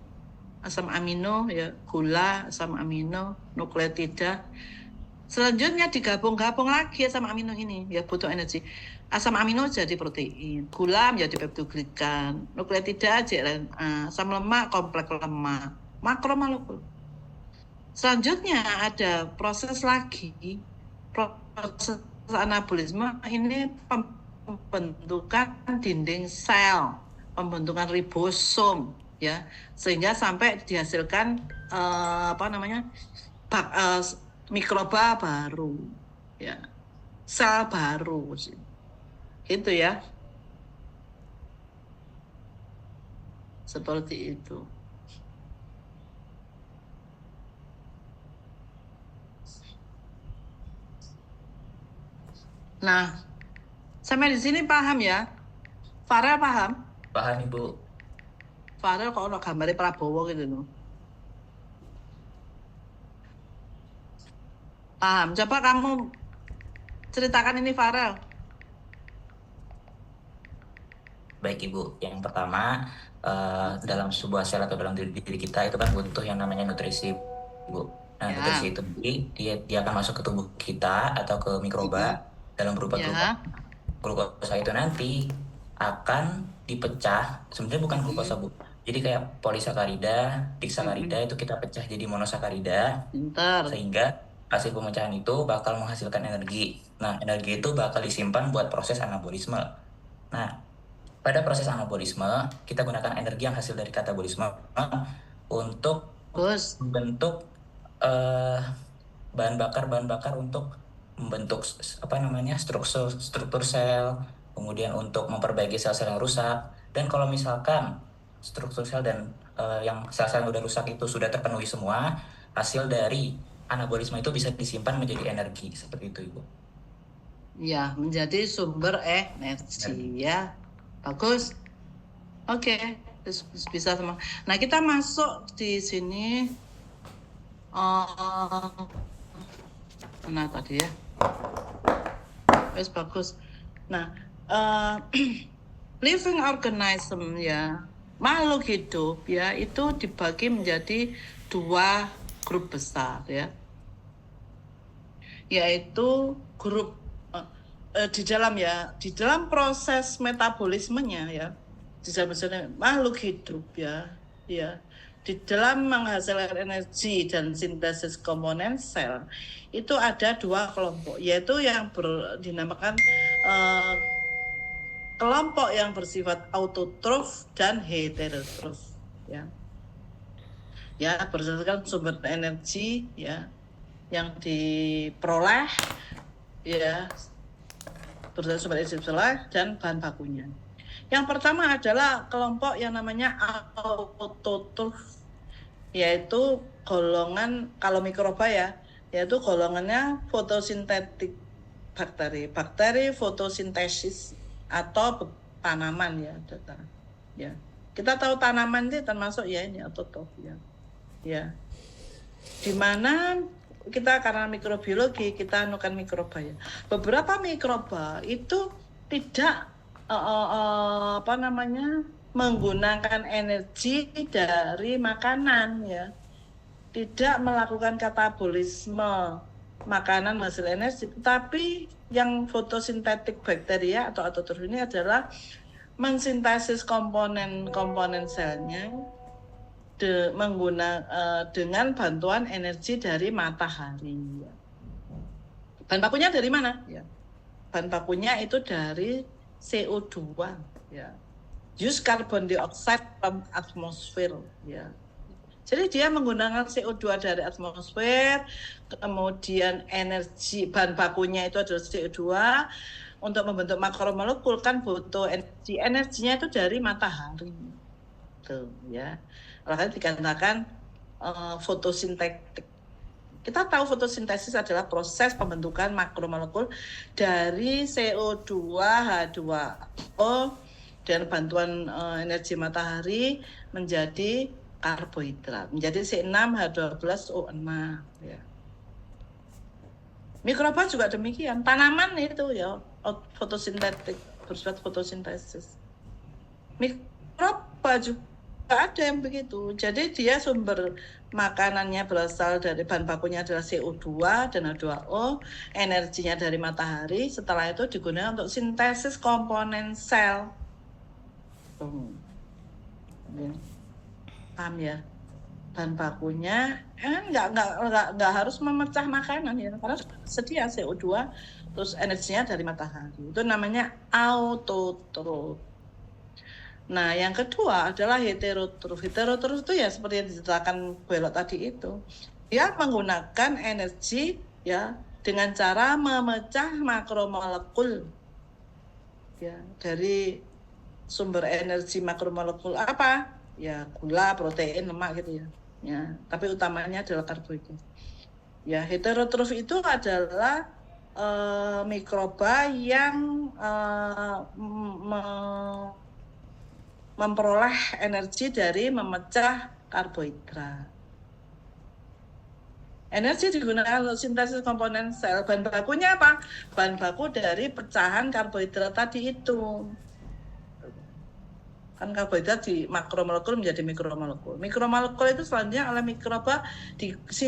asam amino ya, gula, asam amino, nukleotida. Selanjutnya digabung-gabung lagi asam amino ini ya, butuh energi. Asam amino jadi protein, gula menjadi peptidoglikan, nukleotida jadi RNA, asam lemak kompleks lemak, makromolekul. Selanjutnya ada proses lagi, proses anabolisme ini pembentukan dinding sel, pembentukan ribosom ya, sehingga sampai dihasilkan mikroba baru ya, sel baru gitu ya, seperti itu. Nah, sampai di sini paham ya? Farel paham? Paham Ibu. Farel kok ono gambare Prabowo gitu loh. Paham? Coba kamu ceritakan ini Farel. Baik Ibu, yang pertama dalam sebuah sel atau dalam diri kita itu kan butuh yang namanya nutrisi Bu. Nah Ya. nutrisi itu dia akan masuk ke tubuh kita atau ke mikroba dalam berupa Ya. glukosa itu nanti akan dipecah, sebenarnya bukan glukosa Bu, jadi kayak polisakarida, disakarida itu kita pecah jadi monosakarida. Pinter. Sehingga hasil pemecahan itu bakal menghasilkan energi. Nah energi itu bakal disimpan buat proses anabolisme. Nah pada proses anabolisme kita gunakan energi yang hasil dari katabolisme untuk Terus membentuk bahan bakar untuk membentuk struktur sel, kemudian untuk memperbaiki sel-sel yang rusak. Dan kalau misalkan struktur sel dan yang sel-sel yang udah rusak itu sudah terpenuhi semua, hasil dari anabolisme itu bisa disimpan menjadi energi, seperti itu Ibu. ya, menjadi sumber energi ya. Bagus. Oke, bisa sama. Nah, kita masuk di sini mana tadi ya? Wes bagus. Nah, living organism ya, makhluk hidup ya, itu dibagi menjadi 2 grup besar ya. Yaitu grup di dalam proses metabolismenya ya, di dalam makhluk hidup ya, di dalam menghasilkan energi dan sintesis komponen sel itu ada 2 kelompok, yaitu yang dinamakan kelompok yang bersifat autotrof dan heterotrof ya. Ya, berdasarkan sumber energi ya yang diperoleh ya, berdasarkan sumber energi diperoleh dan bahan bakunya. Yang pertama adalah kelompok yang namanya autotrof, yaitu golongan, kalau mikroba ya, yaitu golongannya fotosintetik bakteri fotosintesis atau tanaman ya, ya. Kita tahu tanaman itu termasuk ya ini autotrof ya. Di mana kita karena mikrobiologi kita anukan mikroba ya. Beberapa mikroba itu tidak menggunakan energi dari makanan ya. Tidak melakukan katabolisme makanan hasil energi, tapi yang fotosintetik bakteria atau autotrof ini adalah mensintesis komponen selnya dengan bantuan energi dari matahari. Bahan bakunya dari mana? Ya. Bahan bakunya itu dari CO2 ya. Use carbon dioxide from atmosphere ya. Jadi dia menggunakan CO2 dari atmosfer, kemudian energi bahan bakunya itu adalah CO2 untuk membentuk makromolekul kan butuh energi. Energinya itu dari matahari. Tuh ya. Makanya dikatakan fotosintetik. Kita tahu fotosintesis adalah proses pembentukan makromolekul dari CO2, H2O dan bantuan energi matahari menjadi karbohidrat menjadi C6H12O6 ya. Mikroba juga demikian. Tanaman itu ya fotosintetik, bersifat fotosintesis. Mikroba juga ada yang begitu. Jadi dia sumber makanannya berasal dari bahan bakunya adalah CO2 dan H2O, energinya dari matahari. Setelah itu digunakan untuk sintesis komponen sel. Ya. Paham ya? Bahan bakunya nggak harus memecah makanan ya, karena sedia CO2 terus energinya dari matahari. Itu namanya autotrof. Nah, yang kedua adalah heterotrof. Heterotrof itu ya seperti yang diceritakan Belok tadi itu. Dia menggunakan energi ya dengan cara memecah makromolekul ya dari sumber energi makromolekul apa? Ya gula, protein, lemak gitu ya. Ya, tapi utamanya adalah karbohidrat. Ya, heterotrof itu adalah mikroba yang memperoleh energi dari memecah karbohidrat. Energi digunakan untuk sintesis komponen sel. Bahan bakunya apa? Bahan baku dari pecahan karbohidrat tadi itu. Kan karbohidrat di makromolekul menjadi mikromolekul. Mikromolekul itu selanjutnya oleh mikroba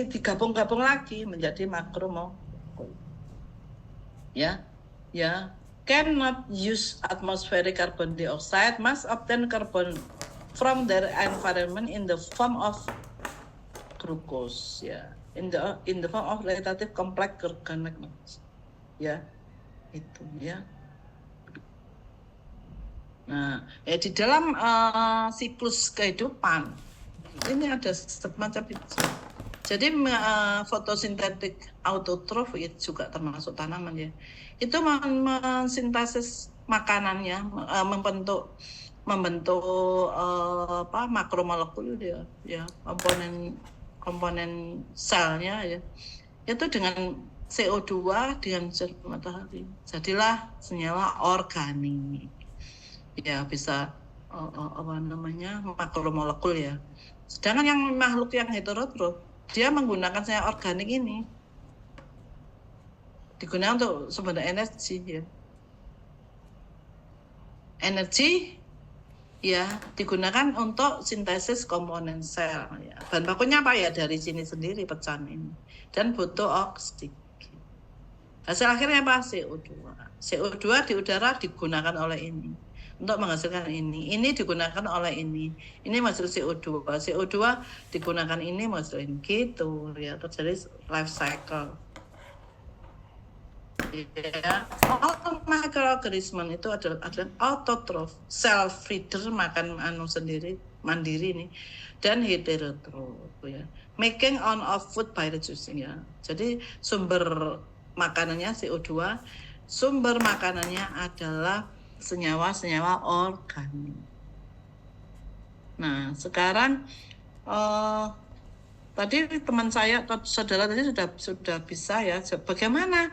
digabung-gabung lagi menjadi makromolekul. Ya, ya. Cannot use atmospheric carbon dioxide, must obtain carbon from their environment in the form of glucose. Ya, in the form of relative complex organic matter. Ya, itu ya. Nah, ya di dalam siklus kehidupan ini ada semacam itu. Jadi fotosintetik autotrof itu juga termasuk tanaman ya. Itu mensintesis makanannya, membentuk makromolekul dia, ya komponen selnya ya. Itu dengan CO2 dengan matahari. Jadilah senyawa organik. Ya bisa makromolekul ya. Sedangkan yang makhluk yang heterotrof dia menggunakan senyawa organik ini digunakan untuk sumber energi ya. Energi ya digunakan untuk sintesis komponen sel ya. Bahan bakunya apa ya dari sini sendiri pecahan ini dan butuh oksigen. Hasil akhirnya apa? CO2. CO2 di udara digunakan oleh ini untuk menghasilkan ini. Ini digunakan oleh ini. Ini menghasil CO2. CO2 digunakan ini menghasilkan ini. Gitu ya, terjadi life cycle. Ya, microorganism itu adalah autotrof, self feeder, makan sendiri, mandiri nih, dan heterotrof ya. Making on of food by reducing ya. Jadi sumber makanannya CO2, sumber makanannya adalah senyawa-senyawa organik. Nah, sekarang tadi teman saya atau saudara tadi sudah bisa ya. Bagaimana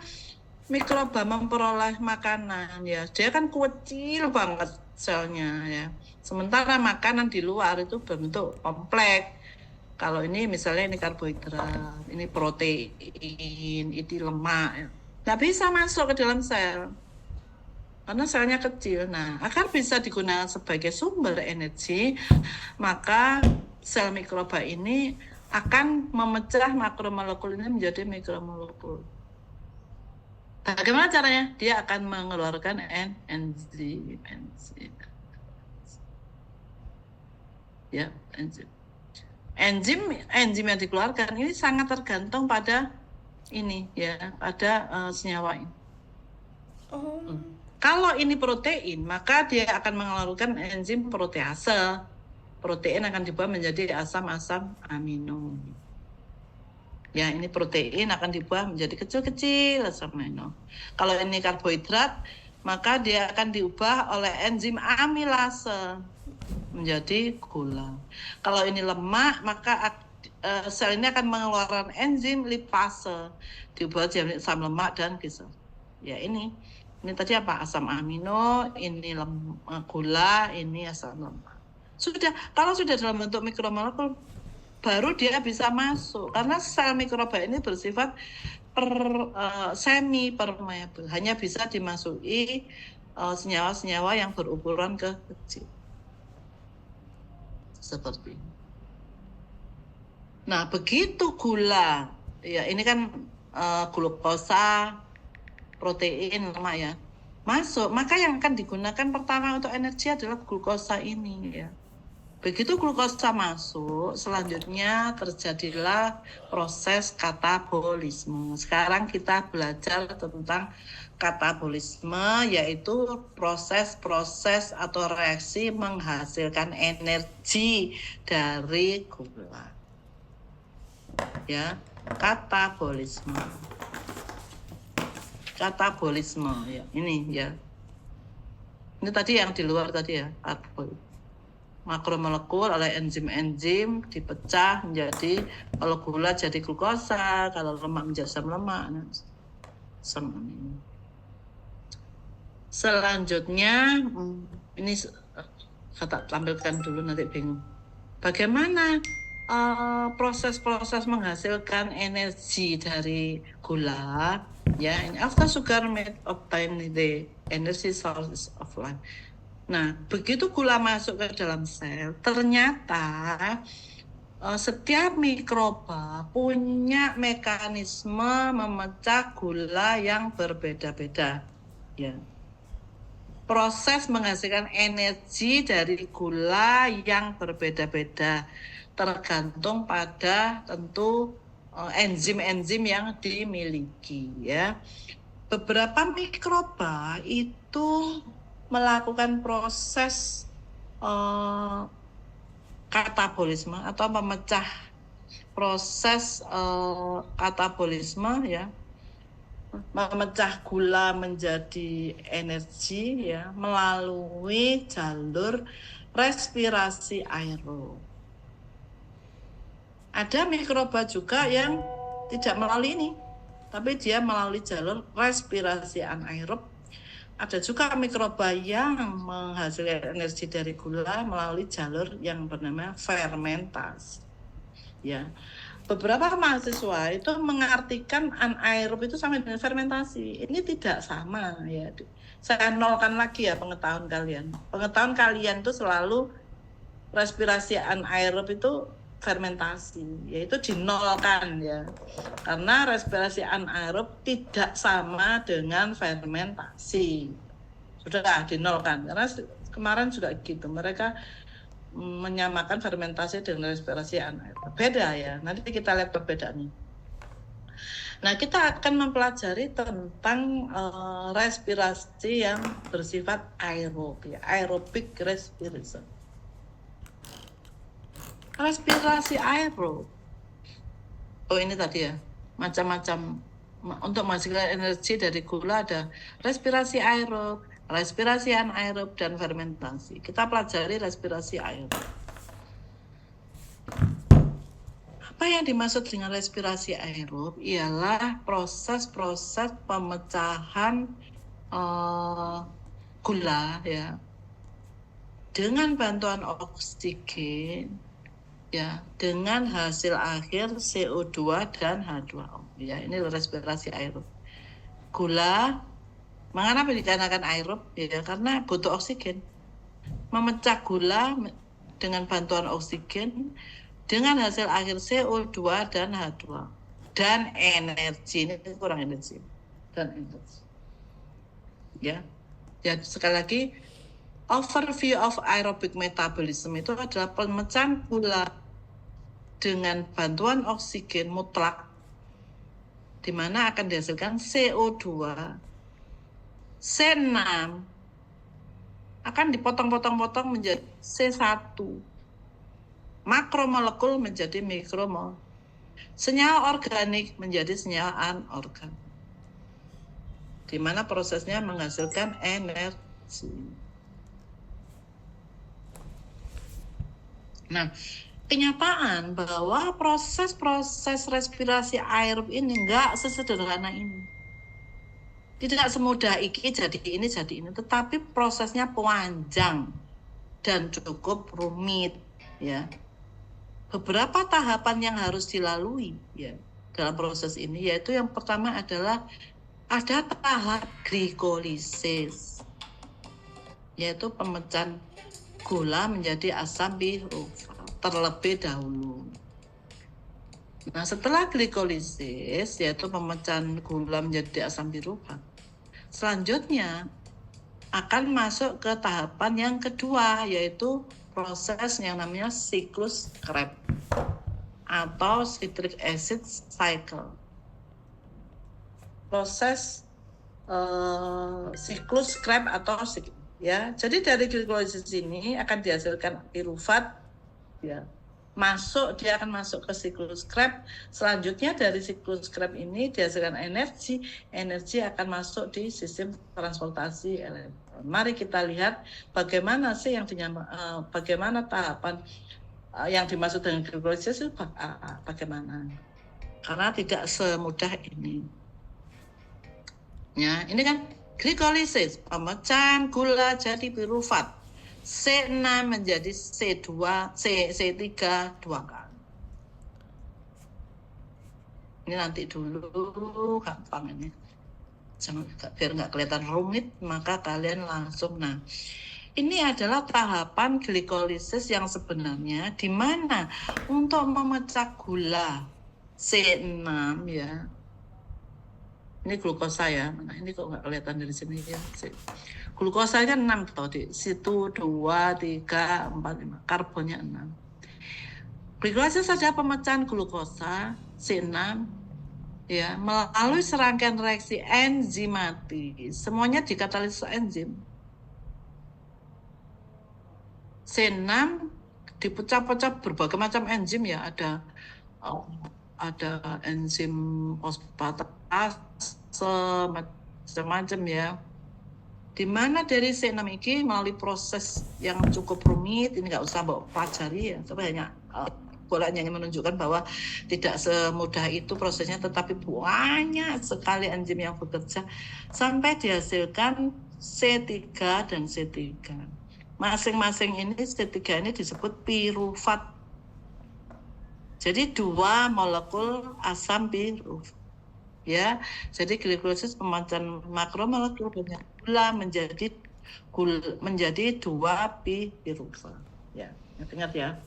mikroba memperoleh makanan ya? Dia kan kecil banget selnya ya. Sementara makanan di luar itu berbentuk kompleks. Kalau ini misalnya ini karbohidrat, ini protein, ini lemak, ya. Nggak bisa masuk ke dalam sel. Karena selnya kecil. Nah, agar bisa digunakan sebagai sumber energi, maka sel mikroba ini akan memecah makromolekul ini menjadi mikromolekul. Bagaimana caranya? Dia akan mengeluarkan enzim. Ya, enzim. Enzim yang dikeluarkan ini sangat tergantung pada ini ya, pada senyawa ini. Kalau ini protein, maka dia akan mengeluarkan enzim protease. Protein akan dibuat menjadi asam-asam amino. Ya, ini protein akan dibuat menjadi kecil-kecil asam amino. Kalau ini karbohidrat, maka dia akan diubah oleh enzim amilase menjadi gula. Kalau ini lemak, maka sel ini akan mengeluarkan enzim lipase dibuat jadi asam lemak dan gliserol. Ya, ini tadi apa? Asam amino, ini gula, ini asam lemak. Kalau sudah dalam bentuk mikromolekul, baru dia bisa masuk. Karena sel mikroba ini bersifat semi permeable, hanya bisa dimasuki senyawa-senyawa yang berukuran kecil. Seperti ini. Nah, begitu gula, ya ini kan glukosa, protein, lemak ya, masuk, maka yang akan digunakan pertama untuk energi adalah glukosa ini ya. Begitu glukosa masuk, selanjutnya terjadilah proses katabolisme. Sekarang kita belajar tentang katabolisme, yaitu proses-proses atau reaksi menghasilkan energi dari gula. Ya, katabolisme. Katabolisme ya, ini ya. Ini tadi yang di luar tadi ya, makromolekul oleh enzim-enzim dipecah menjadi, kalau gula jadi glukosa, kalau lemak menjadi asam lemak. Selanjutnya ini saya tampilkan dulu, nanti bingung. Bagaimana proses-proses menghasilkan energi dari gula? Ya, ini after sugar made obtain the energy sources of life. Nah, begitu gula masuk ke dalam sel, ternyata setiap mikroba punya mekanisme memecah gula yang berbeda-beda. Ya. Proses menghasilkan energi dari gula yang berbeda-beda tergantung pada tentu enzim-enzim yang dimiliki. Ya. Beberapa mikroba itu melakukan proses katabolisme atau memecah proses katabolisme ya, memecah gula menjadi energi ya melalui jalur respirasi aerob. Ada mikroba juga yang tidak melalui ini, tapi dia melalui jalur respirasi anaerob. Ada juga mikroba yang menghasilkan energi dari gula melalui jalur yang bernama fermentasi. Ya, beberapa mahasiswa itu mengartikan anaerob itu sama dengan fermentasi. Ini tidak sama ya. Saya nolkan lagi ya pengetahuan kalian. Pengetahuan kalian itu selalu respirasi anaerob itu fermentasi, yaitu dinolkan ya, karena respirasi anaerob tidak sama dengan fermentasi, sudah dinolkan, karena kemarin juga gitu, mereka menyamakan fermentasi dengan respirasi anaerob, beda ya, nanti kita lihat perbedaannya. Nah, kita akan mempelajari tentang respirasi yang bersifat aerob ya, aerobic respiration. Respirasi aerob. Oh, ini tadi ya, macam-macam. Untuk menghasilkan energi dari gula ada respirasi aerob, respirasi anaerob, dan fermentasi. Kita pelajari respirasi aerob. Apa yang dimaksud dengan respirasi aerob? Ialah proses-proses pemecahan gula ya dengan bantuan oksigen. Ya, dengan hasil akhir CO2 dan H2O. Ya, ini respirasi aerob. Gula, mengapa dikatakan aerob? Ya, karena butuh oksigen. Memecah gula dengan bantuan oksigen dengan hasil akhir CO2 dan H2O. Dan energi, ini kurang energi. Dan energi. Ya, sekali lagi, overview of aerobic metabolism itu adalah pemecahan gula dengan bantuan oksigen mutlak, di mana akan dihasilkan CO2, C6 akan dipotong-potong menjadi C1, makromolekul menjadi mikromol, senyawa organik menjadi senyawa anorganik, di mana prosesnya menghasilkan energi. Nah, kenyataan bahwa proses-proses respirasi aerob ini enggak sesederhana ini. Tidak semudah ini jadi ini, tetapi prosesnya panjang dan cukup rumit ya. Beberapa tahapan yang harus dilalui ya dalam proses ini, yaitu yang pertama adalah ada tahap glikolisis, yaitu pemecahan gula menjadi asam pirufat terlebih dahulu. Nah, setelah glikolisis, yaitu pemecahan gula menjadi asam pirufat, selanjutnya akan masuk ke tahapan yang kedua, yaitu proses yang namanya siklus Krebs atau citric acid cycle. Proses siklus Krebs atau ya. Jadi dari glikolisis ini akan dihasilkan pirufat ya. Dia akan masuk ke siklus Krebs. Selanjutnya dari siklus Krebs ini dihasilkan energi akan masuk di sistem transportasi elektron. Mari kita lihat bagaimana sih bagaimana tahapan yang dimaksud dengan glikolisis itu bagaimana? Karena tidak semudah ini. Ya, ini kan glikolisis, pemecahan gula jadi pirufat. C6 menjadi C3 dua kali. Ini nanti dulu gampang ini. Biar nggak kelihatan rumit, maka kalian langsung. Nah, ini adalah tahapan glikolisis yang sebenarnya di mana untuk memecah gula C6 ya. Ini glukosa ya. Nah, ini kok nggak kelihatan dari sini ya. Glukosa kan 6 toh di situ 2, 3, 4, 5. Karbonnya 6. Glikolisis adalah pemecahan glukosa C6 ya melalui serangkaian reaksi enzimatik. Semuanya dikatalisis enzim. C6 dipecah-pecah berbagai macam enzim ya, ada enzim fosfatase macam-macam ya. Di mana dari C6 ini melalui proses yang cukup rumit, ini nggak usah bawa pelajari ya, tapi hanya bolanya menunjukkan bahwa tidak semudah itu prosesnya, tetapi banyak sekali enzim yang bekerja sampai dihasilkan C3 dan C3. Masing-masing ini C3 ini disebut pirufat. Jadi 2 molekul asam pirufat. Ya, jadi glikolisis pemecahan makromolekul banyak gula menjadi 2 pirufat. Ya, ingat ya.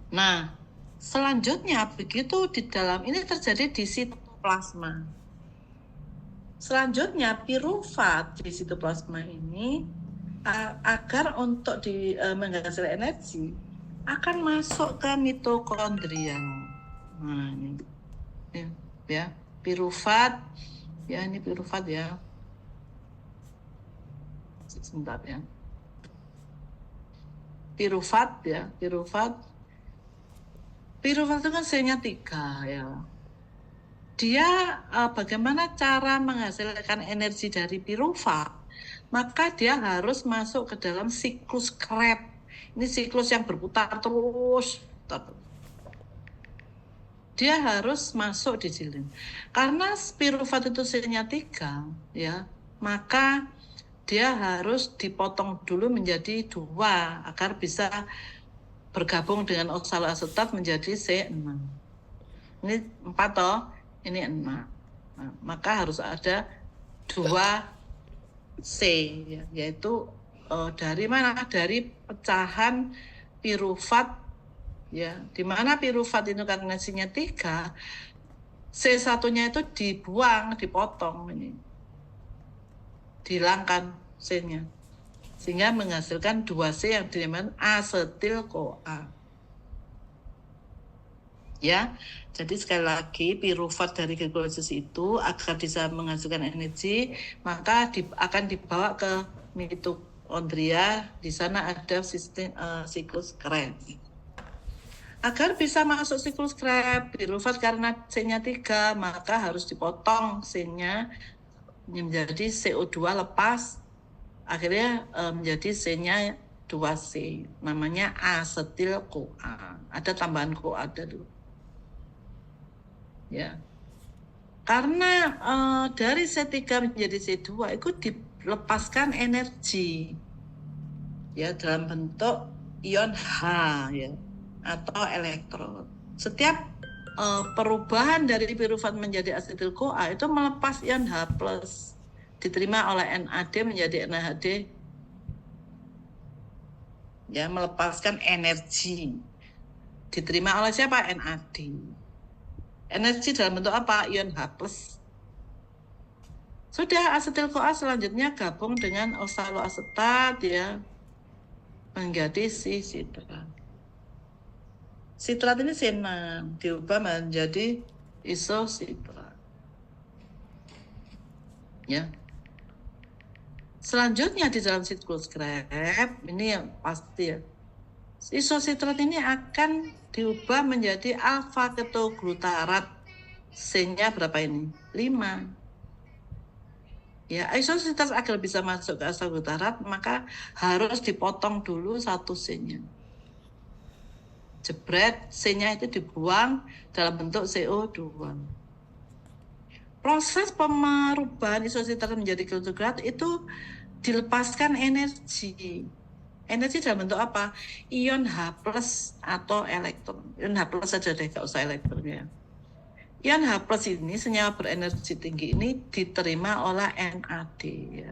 Nah, selanjutnya begitu di dalam ini terjadi di sitoplasma. Selanjutnya pirufat di sitoplasma ini agar untuk menghasilkan energi akan masuk ke mitokondria. Nah, ini ya, pirufat ya, ini pirufat ya. Sebentar ya. Pirufat ya, pirufat itu kan C-nya 3 ya. Dia bagaimana cara menghasilkan energi dari pirufat? Maka dia harus masuk ke dalam siklus Krebs. Ini siklus yang berputar terus. Dia harus masuk di sini. Karena pirufat itu C-nya 3 ya, maka dia harus dipotong dulu menjadi 2 agar bisa bergabung dengan oksaloasetat menjadi C6. Ini 4 toh, ini 6. Nah, maka harus ada 2C ya, yaitu dari mana? Dari pecahan pirufat ya, di mana pirufat itu karena C-nya 3, C1-nya itu dibuang, dipotong ini. Dihilangkan C-nya. Sehingga menghasilkan 2C yang dinamakan asetil-CoA. Ya, jadi sekali lagi pirufat dari glikolisis itu agar bisa menghasilkan energi, maka akan dibawa ke mitokondria. Di sana ada sistem siklus Krebs. Agar bisa masuk siklus Krebs, pirufat karena C-nya 3, maka harus dipotong C-nya menjadi CO2 lepas. Akhirnya menjadi C-nya 2C, namanya asetil-CoA. Ada tambahan CoA dulu. Ya. Karena dari C3 menjadi C2 itu dilepaskan energi. ya dalam bentuk ion H ya atau elektron. Setiap perubahan dari pirufat menjadi asetil CoA itu melepas ion H+, diterima oleh NAD menjadi NAD, ya melepaskan energi, diterima oleh siapa? NAD. Energi dalam bentuk apa? Ion H+. Sudah, asetil CoA selanjutnya gabung dengan oksaloasetat ya menjadi sitrat. Sitrat ini C6 diubah menjadi isositrat. Ya. Selanjutnya di dalam siklus Krebs ini yang pasti ya. Isositrat ini akan diubah menjadi alfa ketoglutarat. C-nya berapa ini? 5. Ya, isositrat agar bisa masuk ke alfa glutarat maka harus dipotong dulu satu C-nya. Jebret, C-nya itu dibuang dalam bentuk CO2. Proses perubahan isositrat menjadi glutarat itu dilepaskan energi. Energi dalam bentuk apa? Ion H+ atau elektron. Ion H+ saja deh, nggak usah elektronnya. Ion H+ ini, senyawa berenergi tinggi ini diterima oleh NAD. Ya.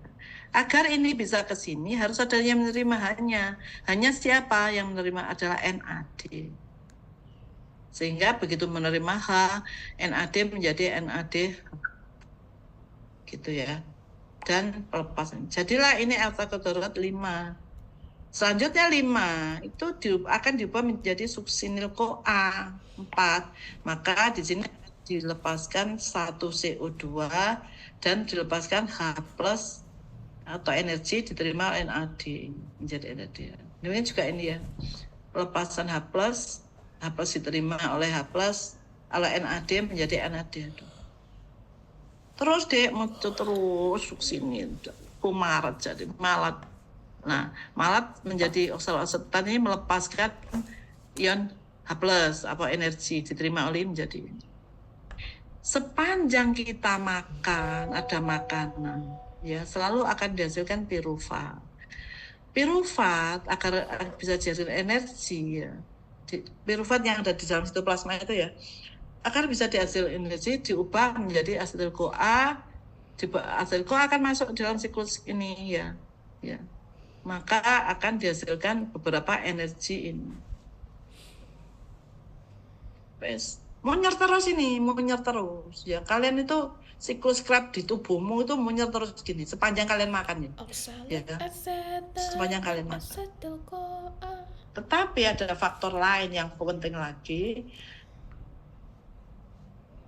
Agar ini bisa ke sini, harus ada yang menerima H-nya. Hanya siapa yang menerima adalah NAD. Sehingga begitu menerima H, NAD menjadi NAD. Gitu ya. Dan pelepasan. Jadilah ini alfa glutarat 5. Selanjutnya 5 itu akan diubah menjadi suksinil CoA 4. Maka di sini dilepaskan 1 CO2 dan dilepaskan H+ atau energi diterima NAD menjadi NAD. Ini juga ini ya. Pelepasan H+ diterima oleh H+ oleh NAD menjadi NAD. Terus deh muncul terus suksinil. Kumarat jadi malat. Nah, malat menjadi oksaloasetat ini melepaskan ion H+ apa energi diterima oleh menjadi. Sepanjang kita makan, ada makanan, ya selalu akan dihasilkan pirufat. Pirufat agar bisa dihasilkan energi, ya. Pirufat yang ada di dalam sitoplasma itu ya, agar bisa dihasilkan energi diubah menjadi asetil CoA. Asetil CoA akan masuk dalam siklus ini ya, ya. Maka akan dihasilkan beberapa energi ini. Bes. Munyer terus ini, munyer terus. Ya, kalian itu siklus Krebs di tubuhmu itu munyer terus gini sepanjang kalian makan ya. Ya, sepanjang kalian makan. Tetapi ada faktor lain yang penting lagi.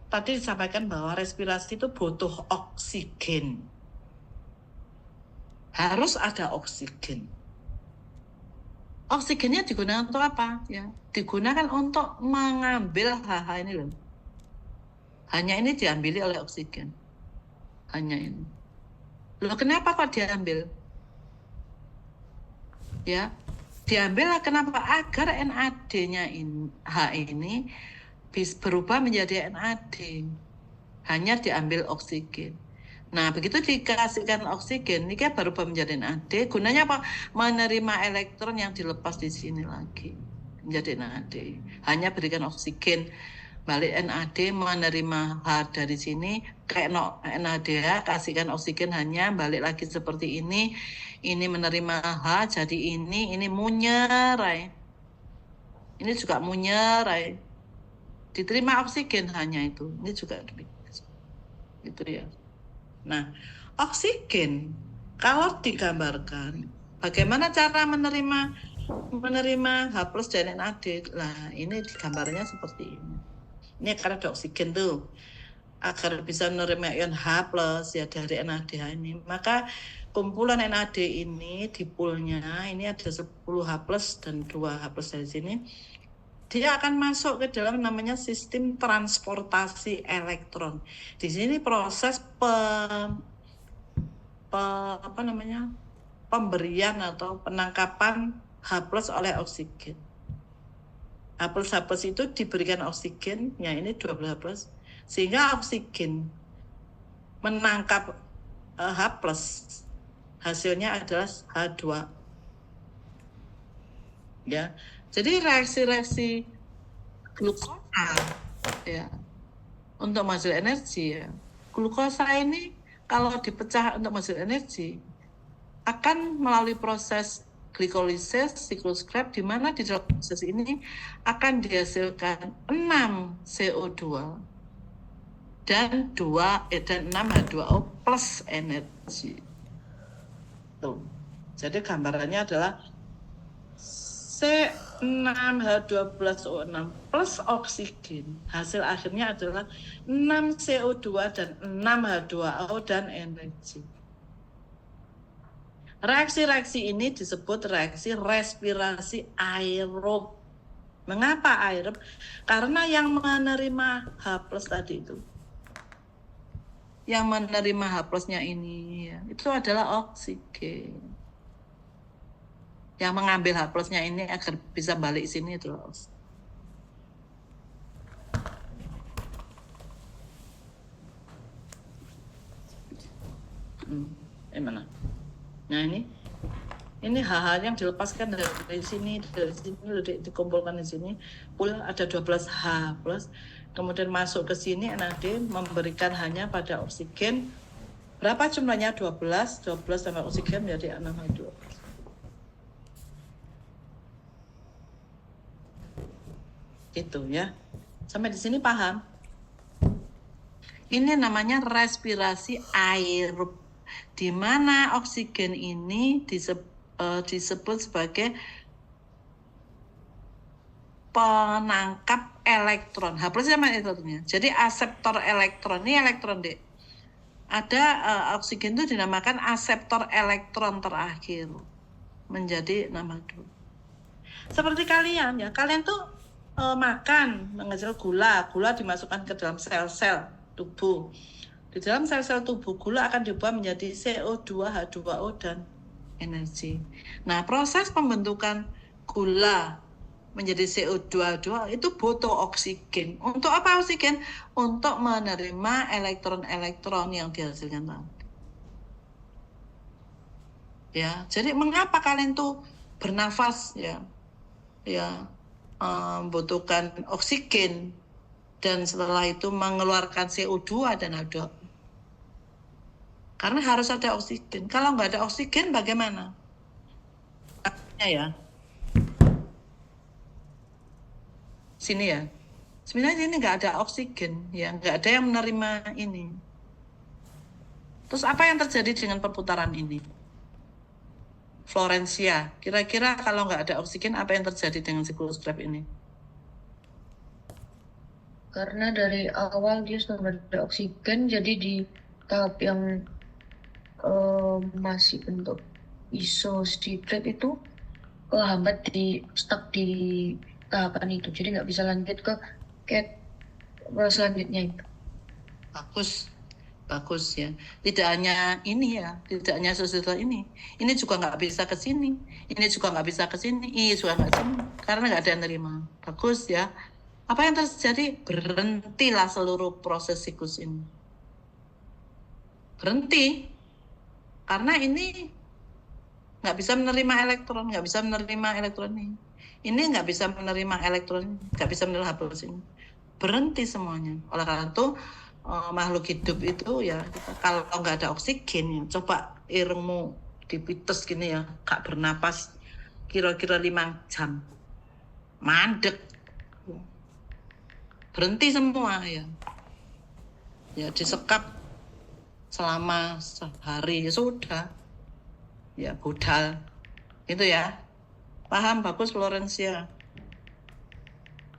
Tadi disampaikan bahwa respirasi itu butuh oksigen. Harus ada oksigen. Oksigennya digunakan untuk apa? Ya, digunakan untuk mengambil HH ini loh. Hanya ini diambil oleh oksigen. Hanya ini. Loh, kenapa kok diambil? Ya, diambil kenapa? Agar NAD-nya ini, H ini bisa berubah menjadi NAD. Hanya diambil oksigen. Nah, begitu dikasihkan oksigen, ini kan berubah menjadi NAD. Gunanya apa? Menerima elektron yang dilepas di sini lagi menjadi NAD. Hanya berikan oksigen, balik NAD menerima H dari sini, kayak NADH, kasihkan oksigen hanya balik lagi seperti ini. Ini menerima H, jadi ini munyerai. Ini juga munyerai. Diterima oksigen hanya itu. Ini juga itu ya. Nah, oksigen kalau digambarkan bagaimana cara menerima H+ dan NAD. Nah, ini gambarnya seperti ini. Ini karena ada oksigen tuh. Agar bisa menerima ion H+ ya dari NADH ini. Maka kumpulan NAD ini di poolnya ini ada 10 H+ dan 2 H+ dari sini. Dia akan masuk ke dalam namanya sistem transportasi elektron. Di sini proses pemberian atau penangkapan H+ oleh oksigen. H+ itu diberikan oksigen, ya ini 12 H+, sehingga oksigen menangkap H+, hasilnya adalah H2. ya. Jadi reaksi-reaksi glukosa ya untuk menghasilkan energi ya. Glukosa ini kalau dipecah untuk menghasilkan energi akan melalui proses glikolisis, siklus Krebs, di mana di dalam proses ini akan dihasilkan 6 CO2 dan 6 H2O plus energi. Tuh. Jadi gambarannya adalah C6H12O6 plus oksigen. Hasil akhirnya adalah 6 CO2 dan 6 H2O dan energi. Reaksi-reaksi ini disebut reaksi respirasi aerob. Mengapa aerob? Karena yang menerima H+ tadi itu, yang menerima H+-nya ini ya, itu adalah oksigen. Yang mengambil H+-nya ini agar bisa balik sini itu oksigen. Mana? Nah ini hal-hal yang dilepaskan dari sini dikumpulkan di sini. Pula ada 12 H+, kemudian masuk ke sini NAD memberikan hanya pada oksigen. Berapa jumlahnya? 12 tambah oksigen menjadi 6 H2. Itu ya. Sampai di sini paham? Ini namanya respirasi aerob, di mana oksigen ini disebut sebagai penangkap elektron. H+ sama elektronnya. Jadi aseptor elektron. Ini elektron, Dek. Ada oksigen itu dinamakan aseptor elektron terakhir. Menjadi nama itu. Seperti kalian ya. Kalian tuh makan, menghasil gula dimasukkan ke dalam sel-sel tubuh. Di dalam sel-sel tubuh, gula akan diubah menjadi CO2, H2O, dan energi. Nah, proses pembentukan gula menjadi CO2, H2O itu butuh oksigen. Untuk apa oksigen? Untuk menerima elektron-elektron yang dihasilkan tadi. Ya, jadi mengapa kalian tuh bernafas ya membutuhkan oksigen dan setelah itu mengeluarkan CO2 dan H2O. Karena harus ada oksigen. Kalau nggak ada oksigen bagaimana? Ya. Sini ya. Sebenarnya ini nggak ada oksigen, ya nggak ada yang menerima ini. Terus apa yang terjadi dengan perputaran ini? Florencia, kira-kira kalau nggak ada oksigen apa yang terjadi dengan siklus Krebs ini? Karena dari awal dia sudah ada oksigen, jadi di tahap yang masih bentuk isositrate itu kehambat stuck di tahapan itu, jadi nggak bisa lanjut ke selanjutnya itu. Bagus ya. Tidak hanya ini ya, tidak hanya sesuatu ini juga nggak bisa ke sini, ini juga nggak bisa ke sini, ini juga nggak sini, karena nggak ada yang terima. Bagus ya. Apa yang terjadi? Berhentilah seluruh proses siklus ini. Berhenti. Karena ini nggak bisa menerima elektron, nggak bisa menerima elektron ini. Ini nggak bisa menerima elektron, nggak bisa menerima H+ ini. Berhenti semuanya. Oleh karena itu, makhluk hidup itu ya, kalau nggak ada oksigen ya, coba irungmu dipites gini ya, gak bernapas kira-kira 5 jam. Mandek. Berhenti semua ya. Ya disekap selama sehari ya sudah. Ya budal. Itu ya. Paham? Bagus Florencia.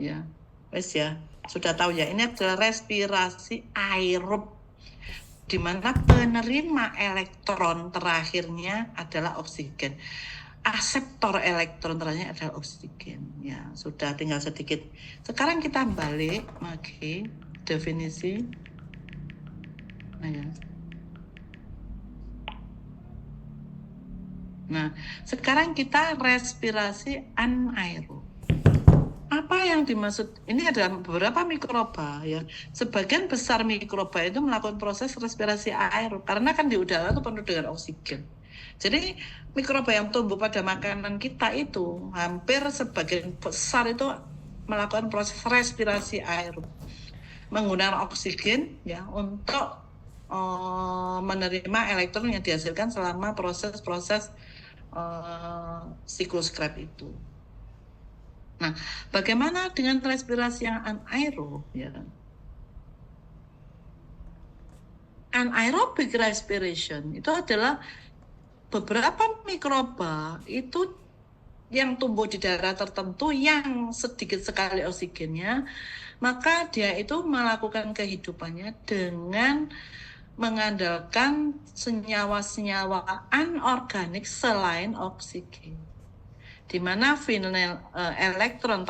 Ya. Wes ya. Sudah tahu ya. Ini adalah respirasi aerob, di mana penerima elektron terakhirnya adalah oksigen. Aseptor elektron terakhirnya adalah oksigen. Ya, sudah tinggal sedikit. Sekarang kita balik lagi definisi. Nah, ya. Nah, sekarang kita respirasi anaerob. Apa yang dimaksud? Ini adalah beberapa mikroba ya. Sebagian besar mikroba itu melakukan proses respirasi aerob karena kan di udara itu penuh dengan oksigen. Jadi mikroba yang tumbuh pada makanan kita itu hampir sebagian besar itu melakukan proses respirasi aerob, menggunakan oksigen ya untuk menerima elektron yang dihasilkan selama proses-proses siklus Krebs itu. Nah, bagaimana dengan respirasi yang anaerob? Ya, anaerobic respiration itu adalah beberapa mikroba itu yang tumbuh di daerah tertentu yang sedikit sekali oksigennya, maka dia itu melakukan kehidupannya dengan mengandalkan senyawa-senyawa anorganik selain oksigen, di mana final elektron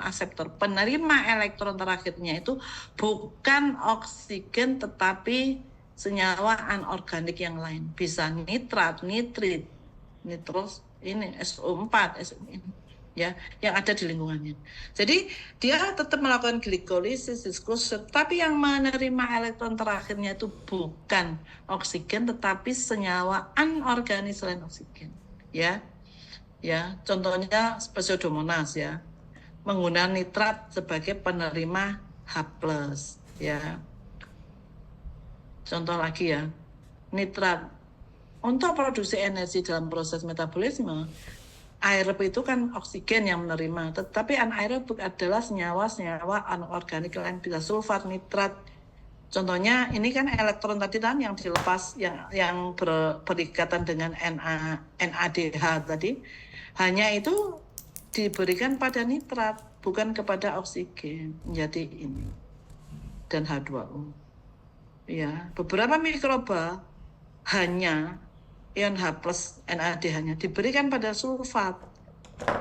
aseptor, penerima elektron terakhirnya itu bukan oksigen tetapi senyawa anorganik yang lain, bisa nitrat, nitrit, nitrous, ini SO4, ya, yang ada di lingkungannya. Jadi dia tetap melakukan glikolisis, diskursus, tapi yang menerima elektron terakhirnya itu bukan oksigen tetapi senyawa anorganik selain oksigen, ya. Ya, contohnya Pseudomonas ya, menggunakan nitrat sebagai penerima H+, ya. Contoh lagi ya, nitrat untuk produksi energi dalam proses metabolisme. Aerob itu kan oksigen yang menerima, tetapi anaerobik adalah senyawa-senyawa anorganik lain, bisa sulfat, nitrat. Contohnya ini kan elektron tadi kan yang dilepas, yang berikatan dengan NADH tadi, hanya itu diberikan pada nitrat, bukan kepada oksigen. Jadi ini dan H2O. Ya, beberapa mikroba hanya ion H+ NADH-nya diberikan pada sulfat,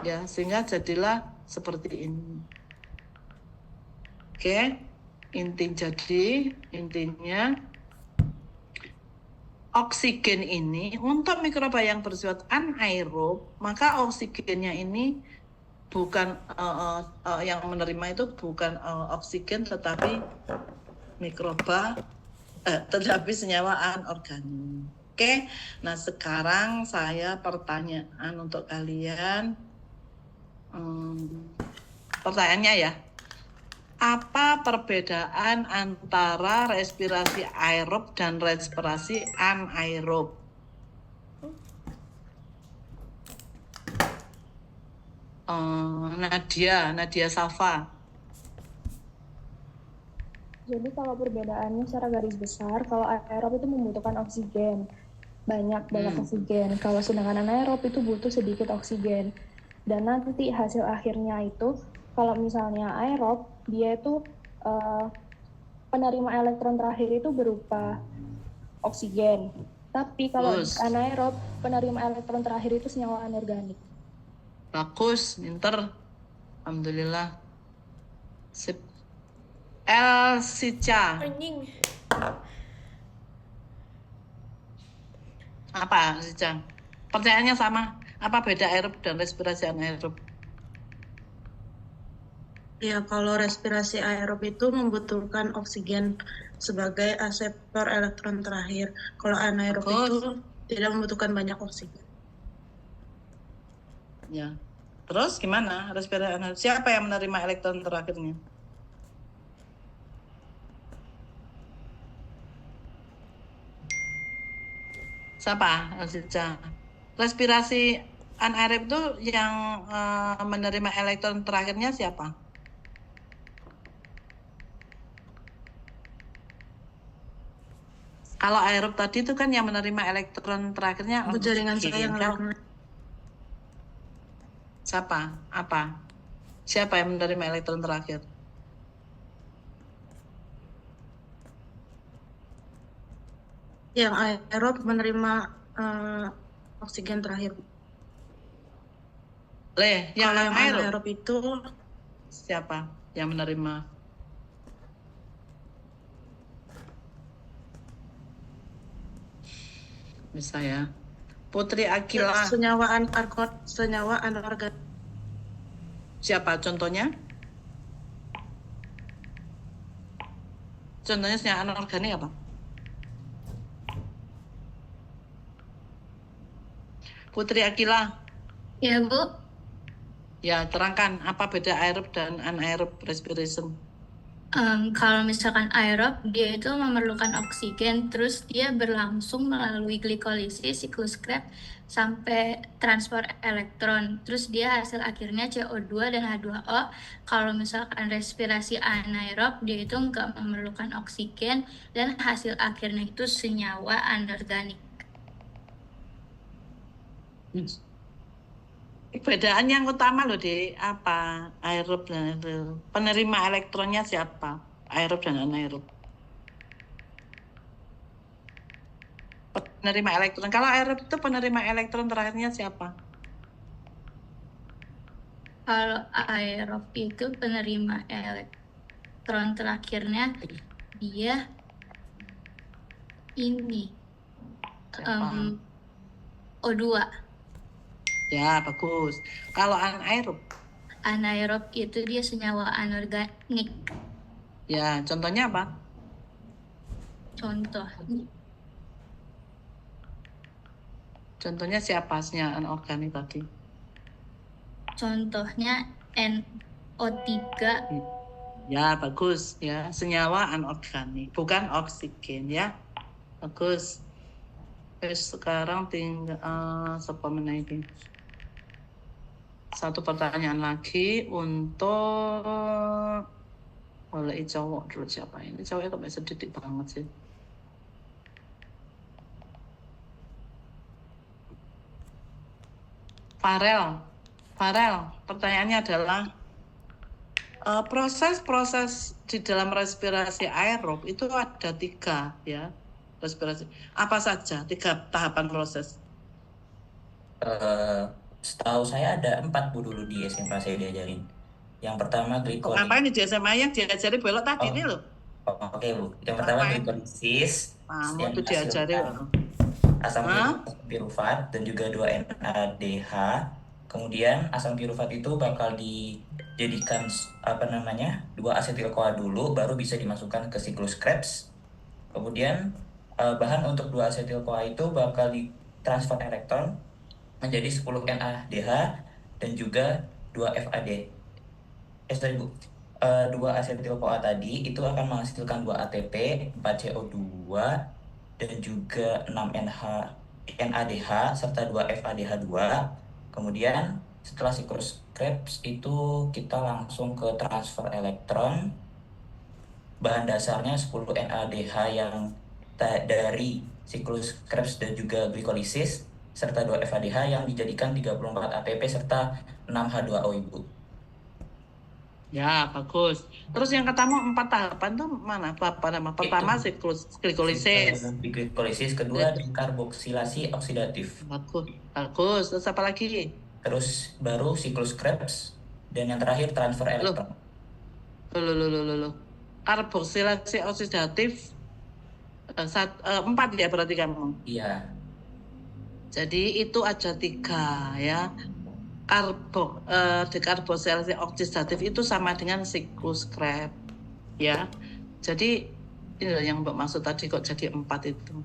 ya, sehingga jadilah seperti ini. Oke, intinya oksigen ini untuk mikroba yang bersifat anaerob, maka oksigennya ini bukan yang menerima itu bukan oksigen tetapi mikroba tetapi senyawa anorganik. Oke, nah sekarang saya pertanyaan untuk kalian. Pertanyaannya ya, apa perbedaan antara respirasi aerob dan respirasi anaerob? Nadia Safa. Jadi kalau perbedaannya secara garis besar, kalau aerob itu membutuhkan oksigen, banyak oksigen. Kalau sedangkan anaerob itu butuh sedikit oksigen. Dan nanti hasil akhirnya itu, kalau misalnya aerob, dia itu penerima elektron terakhir itu berupa oksigen. Tapi kalau anaerob, penerima elektron terakhir itu senyawa anorganik. Bagus, pinter. Alhamdulillah. Sip. Elsica. Anjing. Apa, Elsica? Pertanyaannya sama. Apa beda aerob dan respirasi anaerob? Ya, kalau respirasi aerob itu membutuhkan oksigen sebagai aseptor elektron terakhir. Kalau anaerob itu tidak membutuhkan banyak oksigen. Ya. Terus gimana respirasi anaerob? Siapa yang menerima elektron terakhirnya? Siapa, Elsica? Respirasi anaerob itu yang menerima elektron terakhirnya siapa? Kalau aerob tadi itu kan yang menerima elektron terakhirnya Jaringan saya yang siapa? Apa? Siapa yang menerima elektron terakhir? Yang aerob menerima oksigen terakhir. Yang anaerob itu siapa yang menerima? Bisa ya. Putri Akila. Senyawa anorganik. Siapa contohnya? Contohnya senyawa anorganik apa? Putri Akila. Ya, Bu. Ya, terangkan apa beda aerob dan anaerob respiration. Kalau misalkan aerob, dia itu memerlukan oksigen, terus dia berlangsung melalui glikolisis, siklus Krebs, sampai transfer elektron. Terus dia hasil akhirnya CO2 dan H2O. Kalau misalkan respirasi anaerob, dia itu nggak memerlukan oksigen, dan hasil akhirnya itu senyawa anorganik. Perbedaan yang utama loh di apa aerob dan anaerob. Penerima elektronnya siapa? Aerob dan anaerob. Penerima elektron. Kalau aerob itu penerima elektron terakhirnya siapa? Kalau aerob itu penerima elektron terakhirnya dia ini Siapa? O2. Ya, bagus. Kalau anaerob? Anaerob itu dia senyawa anorganik. Ya, contohnya apa? Contohnya siapa senyawa anorganik tadi? Contohnya NO3. Ya, bagus. Ya, senyawa anorganik, bukan oksigen ya. Bagus. Sekarang tinggal siapa menaiki? Satu pertanyaan lagi untuk oleh cowok dulu siapa ini? Cowoknya kok sedikit banget sih. Farel, pertanyaannya adalah proses-proses di dalam respirasi aerob itu ada 3 ya. Respirasi. Apa saja 3 tahapan proses? Setahu saya ada 4 Bu dulu di SMA saya diajarin. Yang pertama glikolisis. Apa ini di SMA yang diajari belok tadi ini loh? Oke Bu. Yang pertama glikolisis. Kamu tuh diajari asam pirufat dan juga 2-NADH. Kemudian asam pirufat itu bakal dijadikan 2-asetil-CoA dulu, baru bisa dimasukkan ke siklus Krebs. Kemudian bahan untuk 2-asetil-CoA itu bakal ditransfer elektron menjadi 10-NADH dan juga 2-FAD. 2-asetil-CoA tadi itu akan menghasilkan 2 ATP, 4 CO2 dan juga 6 NADH serta 2 FADH2. Kemudian setelah siklus Krebs itu kita langsung ke transfer elektron. Bahan dasarnya 10 NADH yang dari siklus Krebs dan juga glikolisis serta 2 FADH yang dijadikan 34 ATP serta 6 H2O Ibu. Ya, bagus. Terus yang ketemu 4 tahapan tuh mana? Apa nama? Pertama siklus glikolisis. Glikolisis, kedua dekarboksilasi oksidatif. Bagus. Terus apa lagi? Terus baru siklus Krebs dan yang terakhir transfer elektron. Loh. Karboksilasi oksidatif 4 ya berarti kamu? Iya. Jadi itu ada 3 ya. Dekarboksilasi oksidatif itu sama dengan siklus Krebs ya. Jadi ini loh yang Mbak maksud tadi kok jadi 4 itu.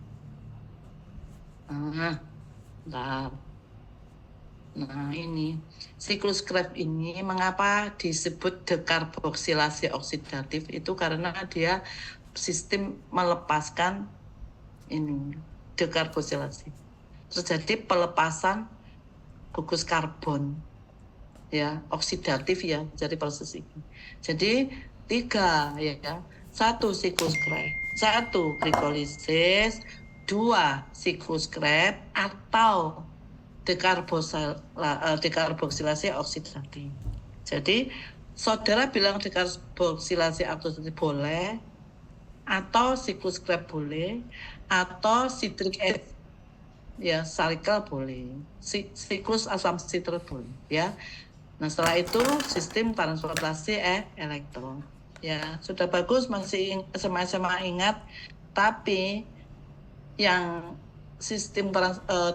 Nah ini siklus Krebs ini mengapa disebut dekarboksilasi oksidatif itu karena dia sistem melepaskan ini dekarboksilasi. Terjadi pelepasan gugus karbon ya, oksidatif ya, jadi proses ini. Jadi 3 ya. 1 siklus Krebs, 1 glikolisis, 2 siklus Krebs atau dekarboksilasi oksidatif. Jadi saudara bilang dekarboksilasi oksidatif boleh, atau siklus Krebs boleh, atau citric acid ya, cycle boleh, siklus asam sitrat boleh ya. Nah setelah itu sistem transportasi elektron ya, sudah bagus, masih sama-sama ingat. Tapi yang sistem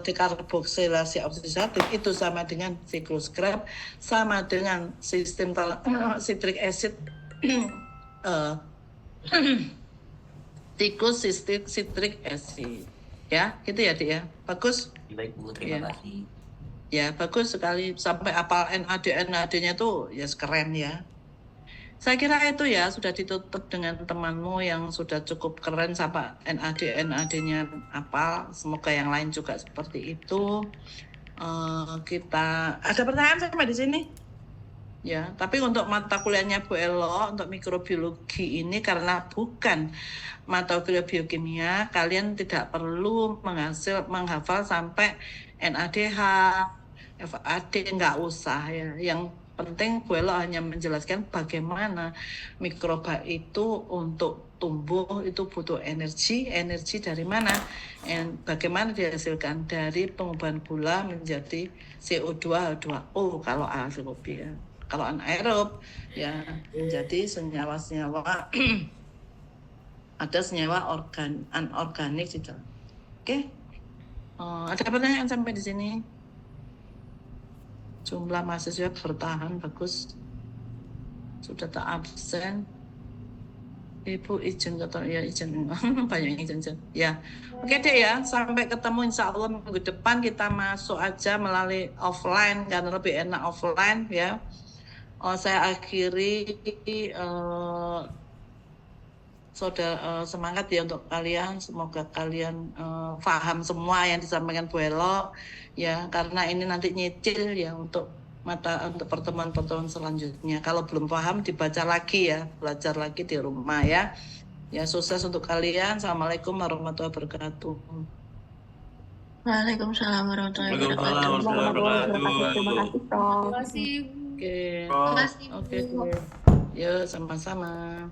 dekarboksilasi oksidatif itu sama dengan siklus Krebs, sama dengan sistem citric acid siklus citric acid ya, gitu ya Dik ya. Bagus. Baik Bu, terima kasih. Ya, bagus sekali. Sampai apal NAD-NAD-nya tuh ya keren ya. Saya kira itu ya sudah ditutup dengan temanmu yang sudah cukup keren sampai NAD-NAD-nya apal. Semoga yang lain juga seperti itu. Kita ada pertanyaan sampai di sini? Ya, tapi untuk mata kuliahnya Bu Elo, untuk mikrobiologi ini karena bukan mata kuliah biokimia, kalian tidak perlu menghafal sampai NADH, FAD, nggak usah ya. Yang penting Bu Elo hanya menjelaskan bagaimana mikroba itu untuk tumbuh itu butuh energi dari mana? Bagaimana dihasilkan dari pengubahan gula menjadi CO2, H2O kalau aerobik ya. Kalau anaerob ya menjadi senyawa-senyawa ada senyawa anorganik gitu. Oke. Ada pertanyaan sampai di sini? Jumlah mahasiswa bertahan bagus. Sudah tak absen. Ibu izin kata ya izin banyak izin ya. Oke deh ya, sampai ketemu insya Allah minggu depan kita masuk aja melalui offline karena lebih enak offline ya. Saya akhiri semangat ya untuk kalian, semoga kalian paham semua yang disampaikan Bu Elo ya, karena ini nanti nyicil ya untuk pertemuan-pertemuan selanjutnya. Kalau belum paham dibaca lagi ya, belajar lagi di rumah ya. Ya sukses untuk kalian. Assalamualaikum warahmatullahi wabarakatuh. Waalaikumsalam warahmatullahi wabarakatuh. Terima kasih, Prof. Terima kasih. Oke. Terima kasih, Bu. Oke. Yuk sama-sama.